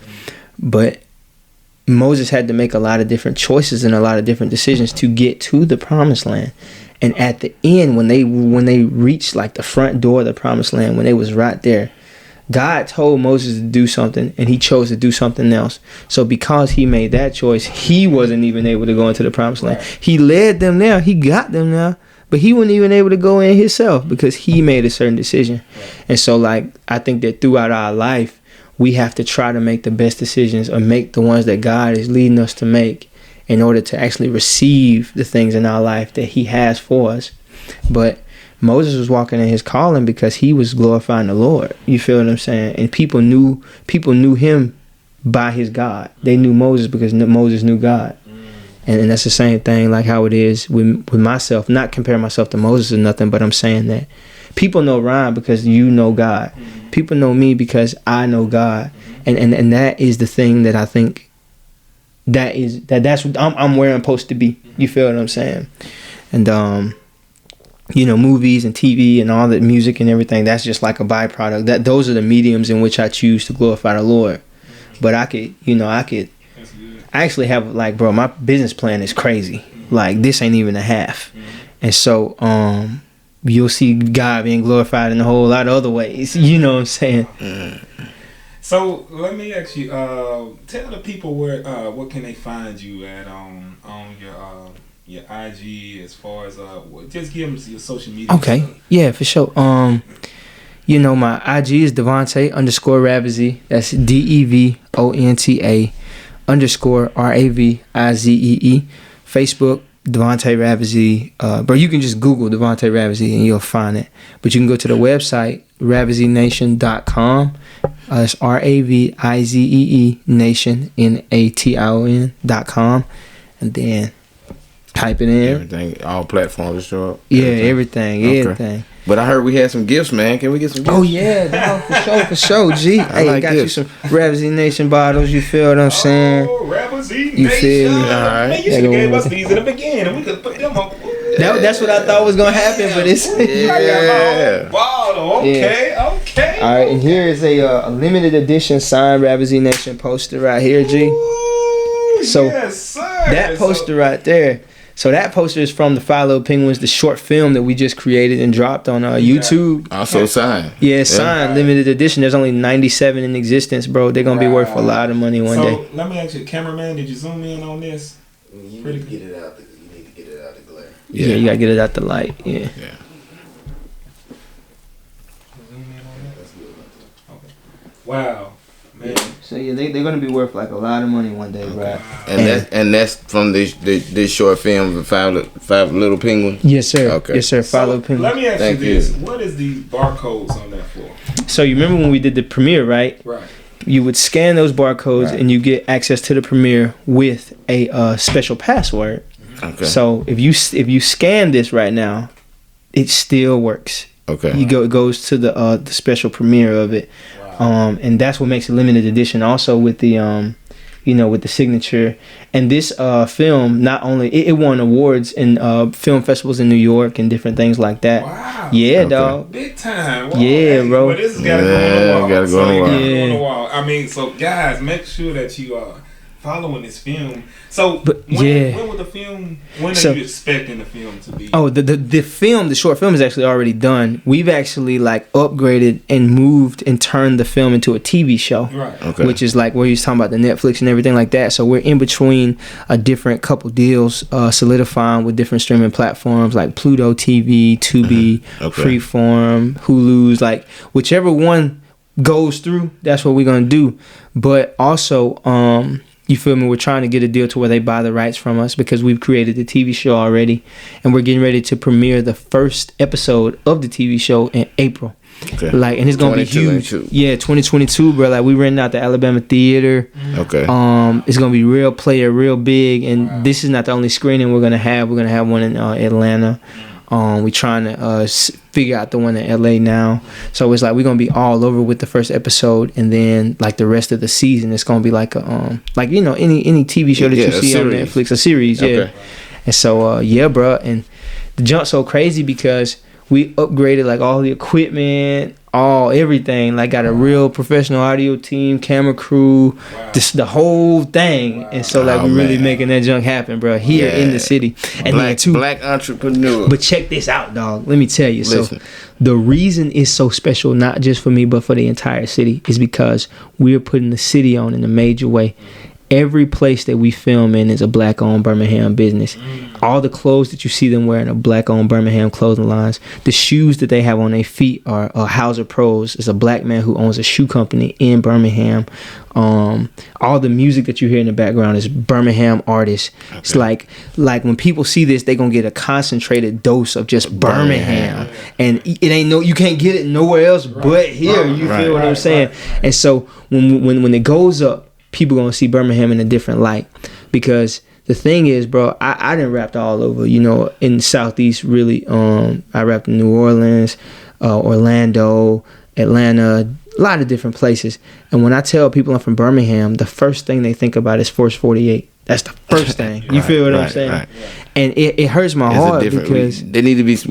But Moses had to make a lot of different choices and a lot of different decisions to get to the promised land. And at the end, when they reached like the front door of the promised land, when they was right there, God told Moses to do something, and he chose to do something else. So because he made that choice, he wasn't even able to go into the promised land. He led them there. He got them there. But he wasn't even able to go in himself because he made a certain decision. And so, like, I think that throughout our life, we have to try to make the best decisions or make the ones that God is leading us to make in order to actually receive the things in our life that he has for us. But Moses was walking in his calling because he was glorifying the Lord. You feel what I'm saying? And people knew him by his God. They knew Moses because Moses knew God. And that's the same thing like how it is with myself. Not comparing myself to Moses or nothing, but I'm saying that people know Ryan because you know God. People know me because I know God. And that is the thing that I think that's what I'm where I'm supposed to be. You feel what I'm saying? And you know, movies and TV and all that music and everything, that's just like a byproduct. Those are the mediums in which I choose to glorify the Lord. But I actually have, like, bro, my business plan is crazy. Like, this ain't even a half. And so you'll see God being glorified in a whole lot of other ways. You know what I'm saying? So let me ask you, tell the people where what can they find you at on your IG, as far as just give them your social media. Okay, stuff. Yeah, for sure. You know, my IG is Devonta_Ravizee. That's DEVONTA_RAVIZEE. Facebook, Devonta Ravizee. Bro, you can just Google Devonta Ravizee and you'll find it. But you can go to the website, RavizeeNation.com. It's RAVIZEE Nation NATION.com, and then type it in. Everything, all platforms show up. Yeah, everything. But I heard we had some gifts, man. Can we get some gifts? Oh yeah, dog, for sure, G. Hey, like got gifts. You some Ravizee Nation bottles. You feel what I'm saying? Oh, Ravizee you Nation. Feel me? All right. Man, you should have gave us these in the beginning. We could put them on. That's what I thought was gonna happen, but it's bottle. Okay. All right, and here is a limited edition signed Ravizee Nation poster right here, G. Ooh, so yes, sir. That poster right there. So that poster is from the Five Little Penguins, the short film that we just created and dropped on YouTube. Also signed. Yeah, signed, limited edition. There's only 97 in existence, bro. They're gonna be worth a lot of money one day. So let me ask you, cameraman, did you zoom in on this? You need to get it out. You need to get it out the glare. Yeah, you gotta get it out the light. Yeah. Wow, man. So yeah, they're gonna be worth like a lot of money one day, bro. And that's from this short film, the Five Little Penguins. Yes, sir. Okay. Yes, sir. Five Little Penguins. Let me ask you this: what is the barcodes on that for? So you remember when we did the premiere, right? Right. You would scan those barcodes and you get access to the premiere with a special password. Okay. So if you scan this right now, it still works. Okay. It goes to the special premiere of it. Wow. And that's what makes it limited edition. Also with the with the signature. And this film, not only it won awards in film festivals in New York and different things like that. Wow. Yeah, dog. Big time. Wow. Yeah, bro. But this has got to go on the wall. Gotta go on the wall. I mean, so guys, make sure that you are following this film. So when will the film? When are you expecting the film to be? Oh, the short film is actually already done. We've actually like upgraded and moved and turned the film into a TV show, right? Okay. Which is like where you're talking about the Netflix and everything like that. So we're in between a different couple deals, solidifying with different streaming platforms like Pluto TV, Tubi, Freeform, Hulu's, like whichever one goes through, that's what we're gonna do. But also, you feel me? We're trying to get a deal to where they buy the rights from us because we've created the TV show already, and we're getting ready to premiere the first episode of the TV show in April. Okay. Like, and it's gonna be huge. Yeah, 2022, bro. Like, we renting out the Alabama Theater. Okay. It's gonna be real real big, and this is not the only screening we're gonna have. We're gonna have one in Atlanta. We're trying to figure out the one in LA now. So it's like we're gonna be all over with the first episode, and then like the rest of the season, it's gonna be like a like any TV show that you see on Netflix, a series, And so bro, and the jump's so crazy because We upgraded like all the equipment, everything. Like got a real professional audio team, camera crew, just the whole thing. And so like we really making that junk happen, bro. Here in the city, and black entrepreneur. But check this out, dog. Let me tell you. Listen. So the reason it's so special, not just for me, but for the entire city, is because we're putting the city on in a major way. Every place that we film in is a black-owned Birmingham business. All the clothes that you see them wearing are black-owned Birmingham clothing lines. The shoes that they have on their feet are Hauser Pros. It's a black man who owns a shoe company in Birmingham. All the music that you hear in the background is Birmingham artists. Okay. It's like when people see this, they're gonna get a concentrated dose of just Birmingham. And it ain't you can't get it nowhere else but here. You feel what I'm saying? And so when it goes up, people gonna see Birmingham in a different light, because the thing is, bro, I done rapped all over, in the Southeast, really. I rapped in New Orleans, Orlando, Atlanta, a lot of different places. And when I tell people I'm from Birmingham, the first thing they think about is Force 48. That's the first thing. You feel what I'm saying? Right. And it hurts my heart because we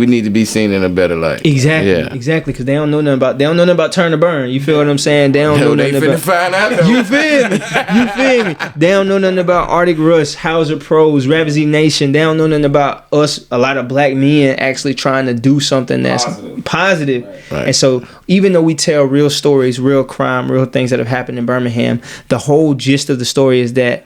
need to be seen in a better light. Exactly, because they don't know nothing about Turn to Burn. You feel what I'm saying? They don't know nothing about. Find out, though. You feel me? They don't know nothing about Arctic Russ, Hauser Pros, Ravizee Nation. They don't know nothing about us. A lot of black men actually trying to do something that's positive. Right. And so even though we tell real stories, real crime, real things that have happened in Birmingham, the whole gist of the story is that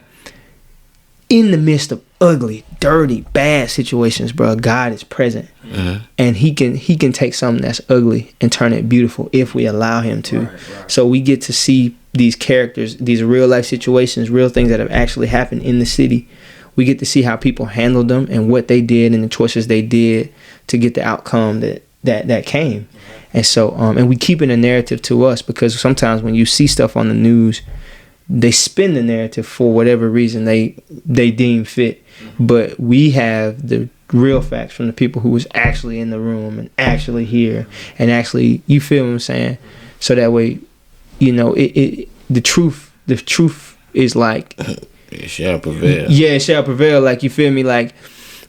in the midst of ugly, dirty, bad situations, bro, God is present. Mm-hmm. And he can take something that's ugly and turn it beautiful if we allow him to. Right. So we get to see these characters, these real life situations, real things that have actually happened in the city. We get to see how people handled them and what they did and the choices they did to get the outcome that came. Mm-hmm. And so and we keep it a narrative to us, because sometimes when you see stuff on the news, they spin the narrative for whatever reason they deem fit. But we have the real facts from the people who was actually in the room and actually here and actually, you feel what I'm saying? So that way, the truth is like, it shall prevail. Yeah, it shall prevail. Like, you feel me? Like,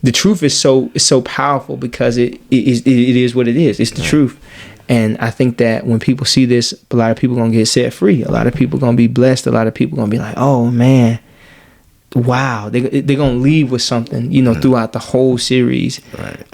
the truth is so powerful because it is what it is. It's the truth. And I think that when people see this, a lot of people going to get set free. A lot of people going to be blessed. A lot of people going to be like, oh, man, wow. They're going to leave with something, throughout the whole series. Right.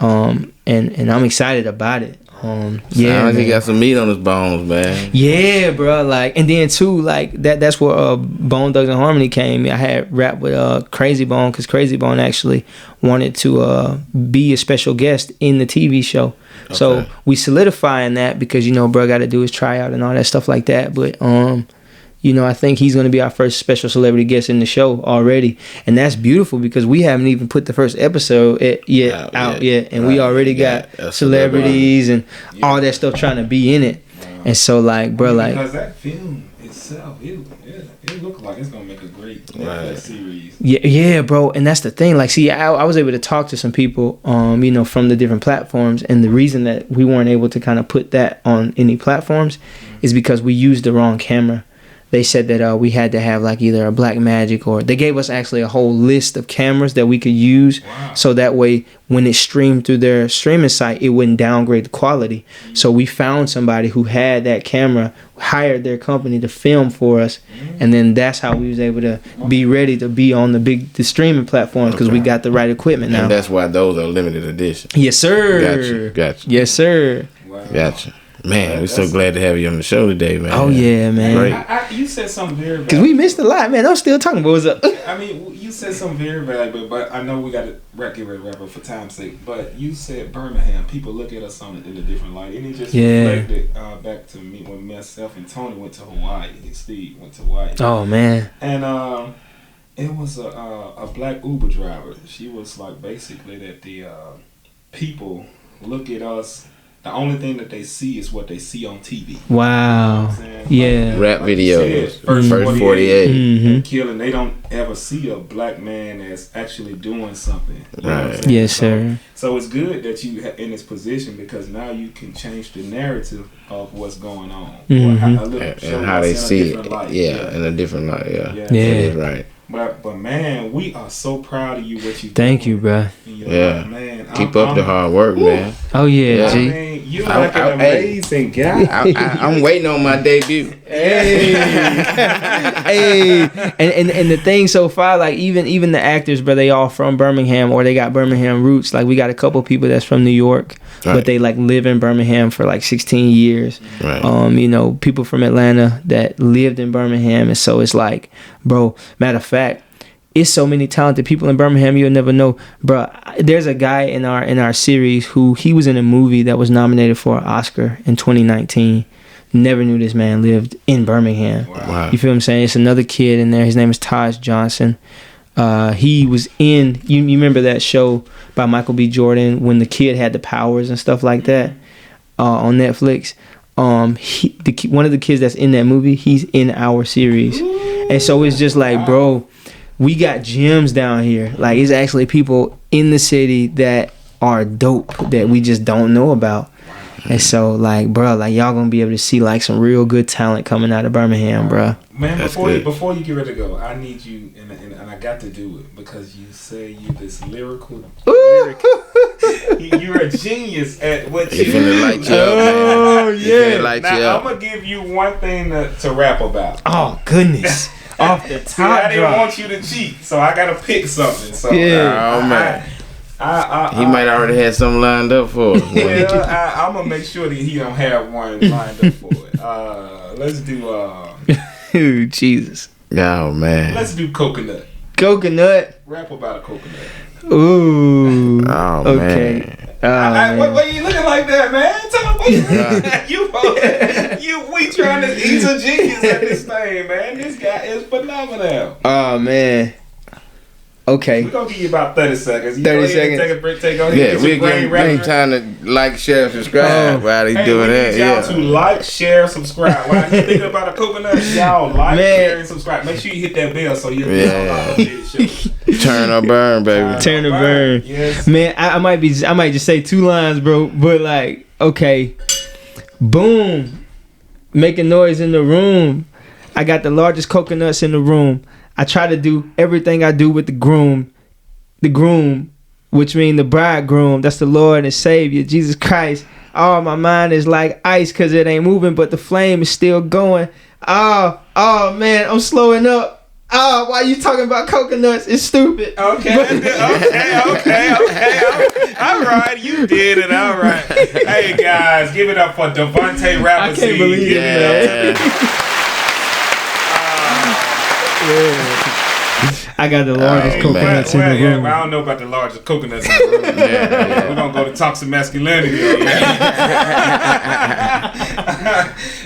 And I'm excited about it. Sounds he got some meat on his bones, man. Yeah, bro. Like, and then too, like that's where Bone Thugs and Harmony came. I had rap with Crazy Bone, because Crazy Bone actually wanted to be a special guest in the TV show. Okay. So we solidifying that because bro got to do his tryout and all that stuff like that. But I think he's going to be our first special celebrity guest in the show already. And that's beautiful because we haven't even put the first episode out yet. And we already got celebrities and all that stuff trying to be in it. And so, like, bro, like... Because that film itself, it looked like it's going to make a great series. Yeah, bro. And that's the thing. Like, see, I was able to talk to some people, from the different platforms. And the reason that we weren't able to kind of put that on any platforms is because we used the wrong camera. They said that we had to have like either a Blackmagic, or they gave us actually a whole list of cameras that we could use. Wow. So that way when it streamed through their streaming site, it wouldn't downgrade the quality. Mm-hmm. So we found somebody who had that camera, hired their company to film for us. Mm-hmm. And then that's how we was able to be ready to be on the streaming platforms, because we got the right equipment now. And that's why those are limited edition. Yes, sir. Gotcha. Yes, sir. Wow. Gotcha. Man, we're so glad to have you on the show today, man. Oh, yeah, man. Great. You said something very valuable. Because we missed a lot, man. I'm still talking about what's up. I mean, you said something very valuable, but I know we got to get ready to wrap up for time's sake. But you said Birmingham. People look at us in a different light. And it just reflected back to me when myself and Tony went to Hawaii. And Steve went to Hawaii. Oh, man. And it was a black Uber driver. She was like basically that the people look at us. The only thing that they see is what they see on TV. Wow. Yeah. Rap videos. First 48. Mm-hmm. Killing. They don't ever see a black man that's actually doing something. Right. Yes, sir. So it's good that you in this position, because now you can change the narrative of what's going on. Mm-hmm. And how they see it. Yeah, in a different light. Yeah. That is right. But man, we are so proud of you. What you Thank you, bro. Yeah, man. Keep up the hard work, man. Oh yeah, G. I mean, you like an amazing guy. I'm waiting on my debut. Hey, hey, and the thing so far, like even the actors, bro, they all from Birmingham or they got Birmingham roots. Like we got a couple people that's from New York, but they like live in Birmingham for like 16 years. Right. You know, people from Atlanta that lived in Birmingham, and so it's like, bro. Matter of fact, it's so many talented people in Birmingham you'll never know, bro. There's a guy in our series who he was in a movie that was nominated for an Oscar in 2019. Never knew this man lived in Birmingham. Wow. You feel what I'm saying? It's another kid in there. His name is Taj Johnson. He was in. You remember that show by Michael B. Jordan when the kid had the powers and stuff like that on Netflix. One of the kids that's in that movie, he's in our series. And so it's just like, bro, we got gems down here. Like, it's actually people in the city that are dope that we just don't know about. And so, like, bro, like, y'all gonna be able to see, like, some real good talent coming out of Birmingham, bro. Man, before you get ready to go, I need you, and I got to do it, because you say you this lyrical. You're a genius at what you do. Light you up, man. Oh, yeah. Now, I'm going to give you one thing to rap about. Oh, goodness. Off the top. See, I didn't want you to cheat, so I got to pick something. So, yeah. Oh, man. He might already have something lined up for us. Yeah, I'm going to make sure that he don't have one lined up for it. Let's do... Ooh, Jesus. Oh, man. Let's do coconut. Coconut. Rap about a coconut. Ooh. Oh, okay. man. Why you looking like that, man? Tell me we trying to. He's a genius at this thing, man. This guy is phenomenal. Oh man. Okay. We're gonna give you about 30 seconds. 30 seconds. Take a break. Take on. Yeah, we're getting time to like, share, subscribe while they doing that. Y'all to like, share, subscribe. While you thinking about a coconut, y'all like, share, and subscribe. Make sure you hit that bell so you'll turn or burn, baby. Turn or burn. Yes. Man, I might just say 2 lines, bro. But like, okay, boom, making noise in the room. I got the largest coconuts in the room. I try to do everything I do with the groom, which means the bridegroom. That's the Lord and Savior, Jesus Christ. Oh, my mind is like ice because it ain't moving, but the flame is still going. Oh, man, I'm slowing up. Oh, why you talking about coconuts? It's stupid. Okay. All right, you did it. All right. Hey, guys, give it up for Devonta Ravizee. I can't believe it, man. I got the largest coconuts in the room. I don't know about the largest coconuts in the room. We're going to go to toxic masculinity.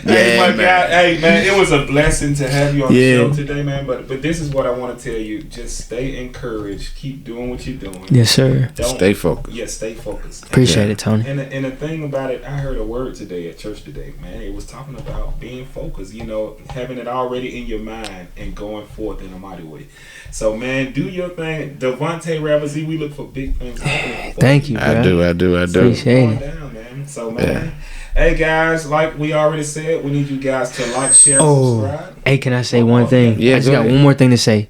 Hey, my God. Hey, man, it was a blessing to have you on the show today, man. But this is what I want to tell you. Just stay encouraged. Keep doing what you're doing. Yes, sir. Stay focused. Yeah, stay focused. Appreciate it, Tony. And the thing about it, I heard a word today at church today, man. It was talking about being focused, having it already in your mind and going forth in a mighty way. So, man, do your thing. Devonta Ravizee, we look for big things happening. Thank you, bro. I do. Appreciate it. Down, man. So, man, hey, guys, like we already said, we need you guys to like, share, subscribe. Hey, can I say one thing? Yeah, I just got one more thing to say.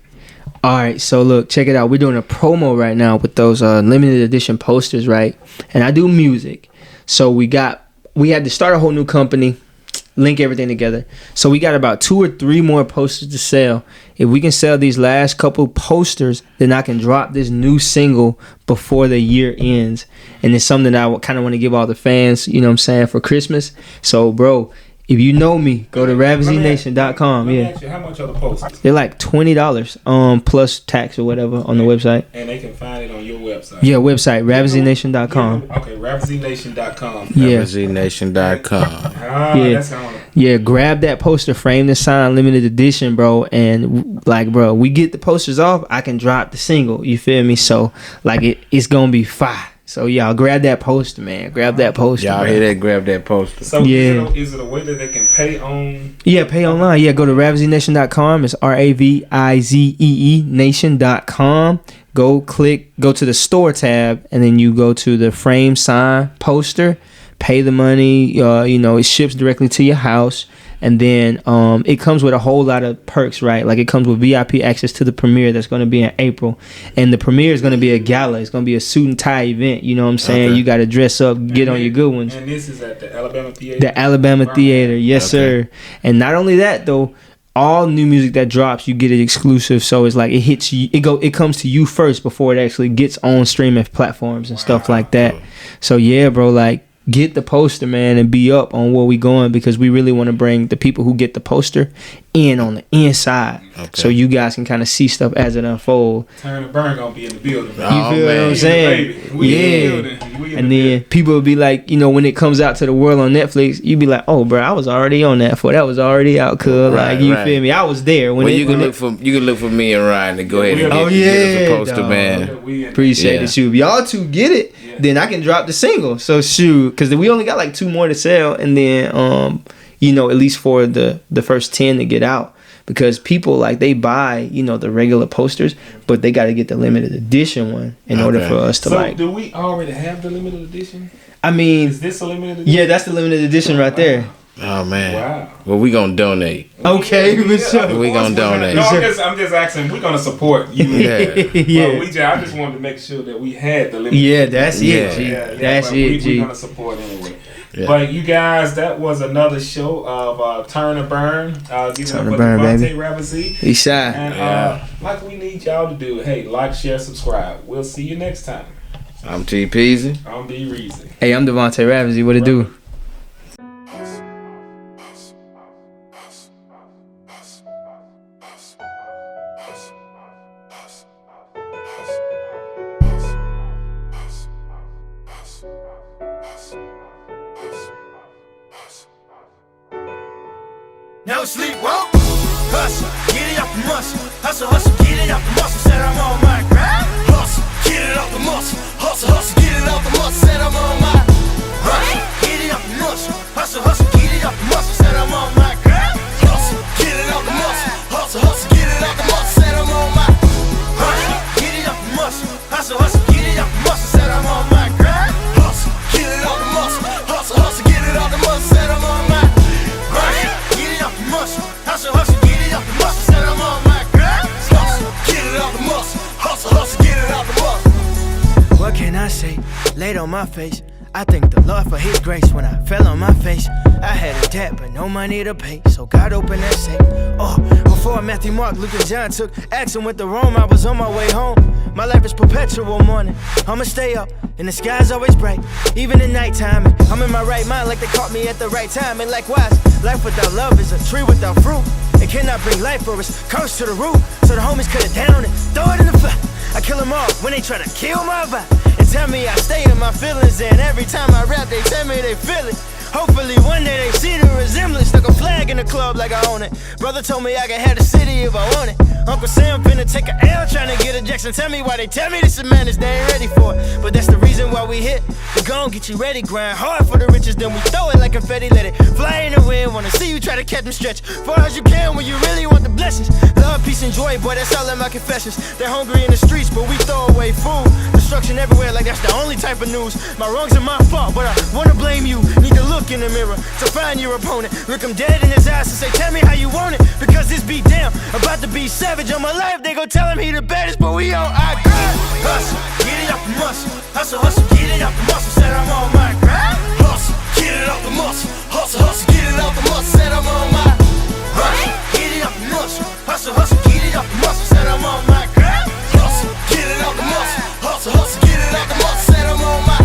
All right, so look, check it out. We're doing a promo right now with those limited edition posters, right? And I do music. So we had to start a whole new company, link everything together. So we got about 2 or 3 more posters to sell. If we can sell these last couple posters, then I can drop this new single before the year ends. And it's something that I kind of want to give all the fans, you know what I'm saying, for Christmas. So, bro, if you know me, go to RavizeeNation.com. Let me ask you, how much are the posters? They're like $20 plus tax or whatever on the website. And they can find it on your website. Yeah, website, RavizeeNation.com. Okay, RavizeeNation.com. Yeah. RavizeeNation.com. That's how I want to. Yeah, grab that poster, frame the sign, limited edition, bro. And like, bro, we get the posters off, I can drop the single. You feel me? So like, it's gonna be fire. So y'all grab that poster, man. Grab that poster. Y'all hear that? Grab that poster. So is it a way that they can pay on? Yeah, pay online. Yeah, go to RavizeeNation.com. It's RAVIZEE Nation.com. Go to the store tab, and then you go to the frame sign poster. Pay the money. It ships directly to your house, And then it comes with a whole lot of perks, right? Like it comes with VIP access to the premiere that's going to be in April. And the premiere is going to be a gala. It's going to be a suit and tie event. You know what I'm saying? Okay. You got to dress up, get on your good ones. And this is at the Alabama Theater? The Alabama Theater, yes, sir. And not only that, though, all new music that drops, you get it exclusive. So it's like it hits you, it comes to you first before it actually gets on streaming platforms and stuff like that. So yeah, bro, like get the poster, man, and be up on where we going, because we really want to bring the people who get the poster in on the inside, so you guys can kind of see stuff as it unfolds. Turn and Burn gonna be in the building. You feel what I'm saying? Yeah. And then people will be like, you know, when it comes out to the world on Netflix, you be like, oh, bro, I was already on that for that was already out, cuz like you feel me? I was there when you can look for me and Ryan to go ahead and get us a poster, man. Appreciate it, shoot. If y'all two get it, then I can drop the single. So shoot, because we only got like 2 more to sell, and then you know, at least for the first 10 to get out, because people like they buy, you know, the regular posters, but they got to get the limited edition one in order for us to So do we already have the limited edition? I mean, is this a limited edition? Yeah, that's the limited edition right there. Oh man! Wow. Well, we gonna donate. Okay, we gonna donate. No, I'm just asking. We're gonna support you. Yeah. I just wanted to make sure that we had the limited. Yeah, that's it, G. That's it, G. We're gonna support anyway. Yeah. But you guys, that was another show of Turn and Burn. Turn and Burn, baby. Devonta Ravizee. He's shy. And like we need y'all to do, hey, like, share, subscribe. We'll see you next time. I'm T Peasy. I'm B Reezy. Hey, I'm Devonta Ravizee. What it do? No sleep, whoa. Hustle, get it off the muscle. Hustle, hustle, get it off the muscle. Said I'm on my grind. Hustle, get it off the muscle. Hustle, hustle, get it off the muscle. Said I'm on my hustle, get it off the muscle. Hustle, hustle, get it off the muscle. Said I'm on my grind. Hustle, get it off the muscle. Hustle, hustle, get it off the muscle. Said I'm on my hustle, get it off the muscle. Hustle, hustle, get it off the muscle. Said I'm on my grind. Hustle, get it off the muscle. Hustle, hustle, get it off the muscle. Said I'm on my hustle, hustle, get it off the muscle. Said I'm on my grind. Hustle, get it off the muscle. Hustle, hustle, get it off the muscle. What can I say? Laid on my face. I thank the Lord for his grace. When I fell on my face, I had a debt but no money to pay, so God opened that safe. Oh, before Matthew, Mark, Luke, and John took action went to Rome, I was on my way home. My life is perpetual mourning. I'ma stay up and the sky's always bright, even at nighttime. And I'm in my right mind like they caught me at the right time. And likewise, life without love is a tree without fruit. It cannot bring life or it's cursed to the root. So the homies cut it down and throw it in the fire. I kill them all when they try to kill my vibe. And tell me I stay in my feelings, and every time I rap they tell me they feel it. Hopefully one day they see the resemblance. Stuck a flag in the club like I own it. Brother told me I could have the city if I want it. Uncle Sam finna take a L trying to get a Jackson. Tell me why they tell me this is madness, they ain't ready for it. But that's the reason why we hit. We gon' get you ready, grind hard for the riches. Then we throw it like confetti, let it fly in the wind. Wanna see you try to catch them stretch far as you can when you really want the blessings. Love, peace, and joy, boy, that's all in my confessions. They're hungry in the streets, but we throw away food. Destruction everywhere, like that's the only type of news. My wrongs are my fault, but I wanna blame you. Need to look in the mirror to find your opponent. Look him dead in his eyes and say, tell me how you want it. Because this beat down, about to be savage on my life. They gon' tell him he the baddest, but we on our grind. Hustle, get it off the muscle. Hustle, hustle, get it off the muscle. Said I'm on my grind. Hustle, get it off the muscle. Hustle, hustle, get it off the muscle. Said I'm on my hustle, get it off the muscle. Hustle, hustle, get it off the muscle. Said I'm on my grind. Hustle, get it off the muscle. Hustle, hustle, get it off the muscle. Said I'm on my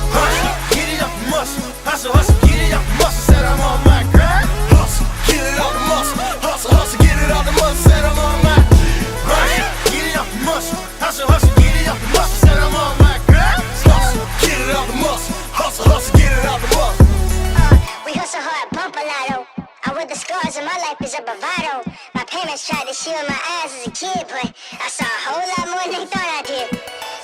hustle, get it off the muscle. Hustle, hustle, get it off the muscle. Said I'm on my grind. Hustle, get it off the muscle. Hustle, hustle, get it off the muscle. Said I'm on my hustle, get it off the muscle. Hustle, hustle, get it off the muscle. Said I'm on my grind. Hustle, get it off the muscle. Hustle, hustle, get it off the muscle. We hustle hard, bump a lotto. I wear the scars and my life is a bravado. My parents tried to shield my eyes as a kid, but I saw a whole lot more than they thought I did.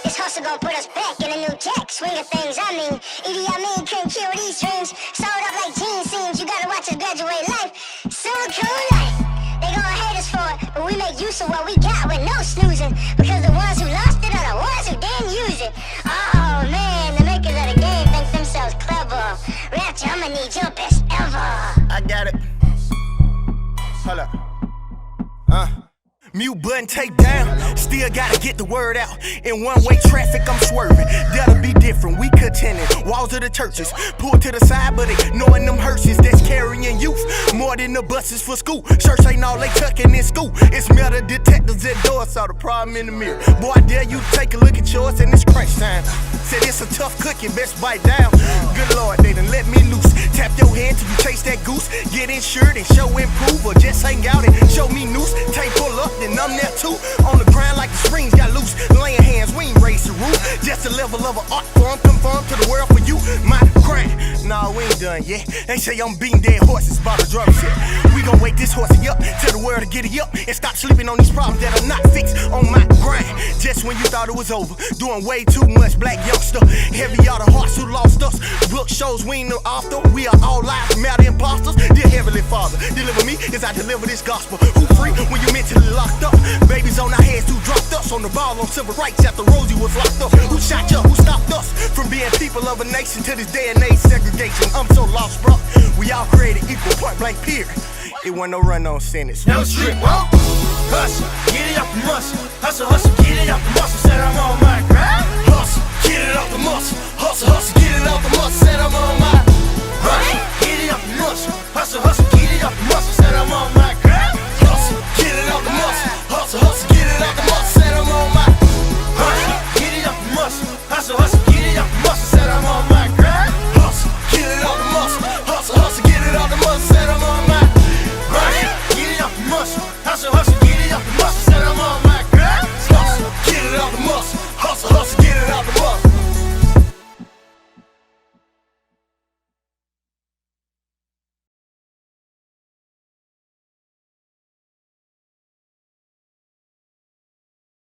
This hustle gon' put us back in a new jack. Swing of things, I mean, Edie, couldn't kill these dreams. Sold up like jeans seams, you gotta watch us graduate life. Silicone life, they gon' hate us for it, but we make use of what we got with no snoozing. Because the ones who lost it are the ones who didn't use it. Oh man, the makers of the game think themselves clever. Rapture, I'ma need your best ever. I got it. Mute button take down. Still gotta get the word out. In one-way traffic, I'm swerving. That'll be different. We contending. Walls of the churches. Pull to the side, but ignoring them hearses that's carrying youth. More than the buses for school. Church ain't all they tucking in school. It's metal detectors at doors. Saw the problem in the mirror. Boy, I dare you to take a look at yours, and it's crunch time. Said it's a tough cookie, best bite down. Good Lord, they done let me loose. Tap your hand till you taste that goose. Get insured and show improve, or just hang out and show me noose. Take pull up, then I'm there too. On the ground like the springs got loose. Laying hands, we ain't raised the roof. Just a level of an art form, conform to the world for you. My crown, nah, we ain't done yet. They say I'm beating dead horses by the drum set. We gon' wake this horsey up, tell the world to get it up, and stop sleeping on these problems that are not fixed on my grind. Just when you thought it was over, doing way too much, black youngster. Heavy all the hearts who lost us. Book shows we ain't no author. We are all lives matter imposters. Dear Heavenly Father, deliver me as I deliver this gospel. Who free when you mentally locked up? Babies on our heads who dropped us on the ball on civil rights after Rosie was locked up. Who shot you? Who stopped us from being people of a nation? To this day and age segregation, I'm so lost, bro. We all created equal, point blank period. It wasn't no run-on sentence. No street walk. Hustle, get it up the muscle. Hustle, hustle, get it up the muscle. Said I'm on my grind. Hustle, get it out the muscle. Hustle, hustle, get it out the muscle. Said I'm on my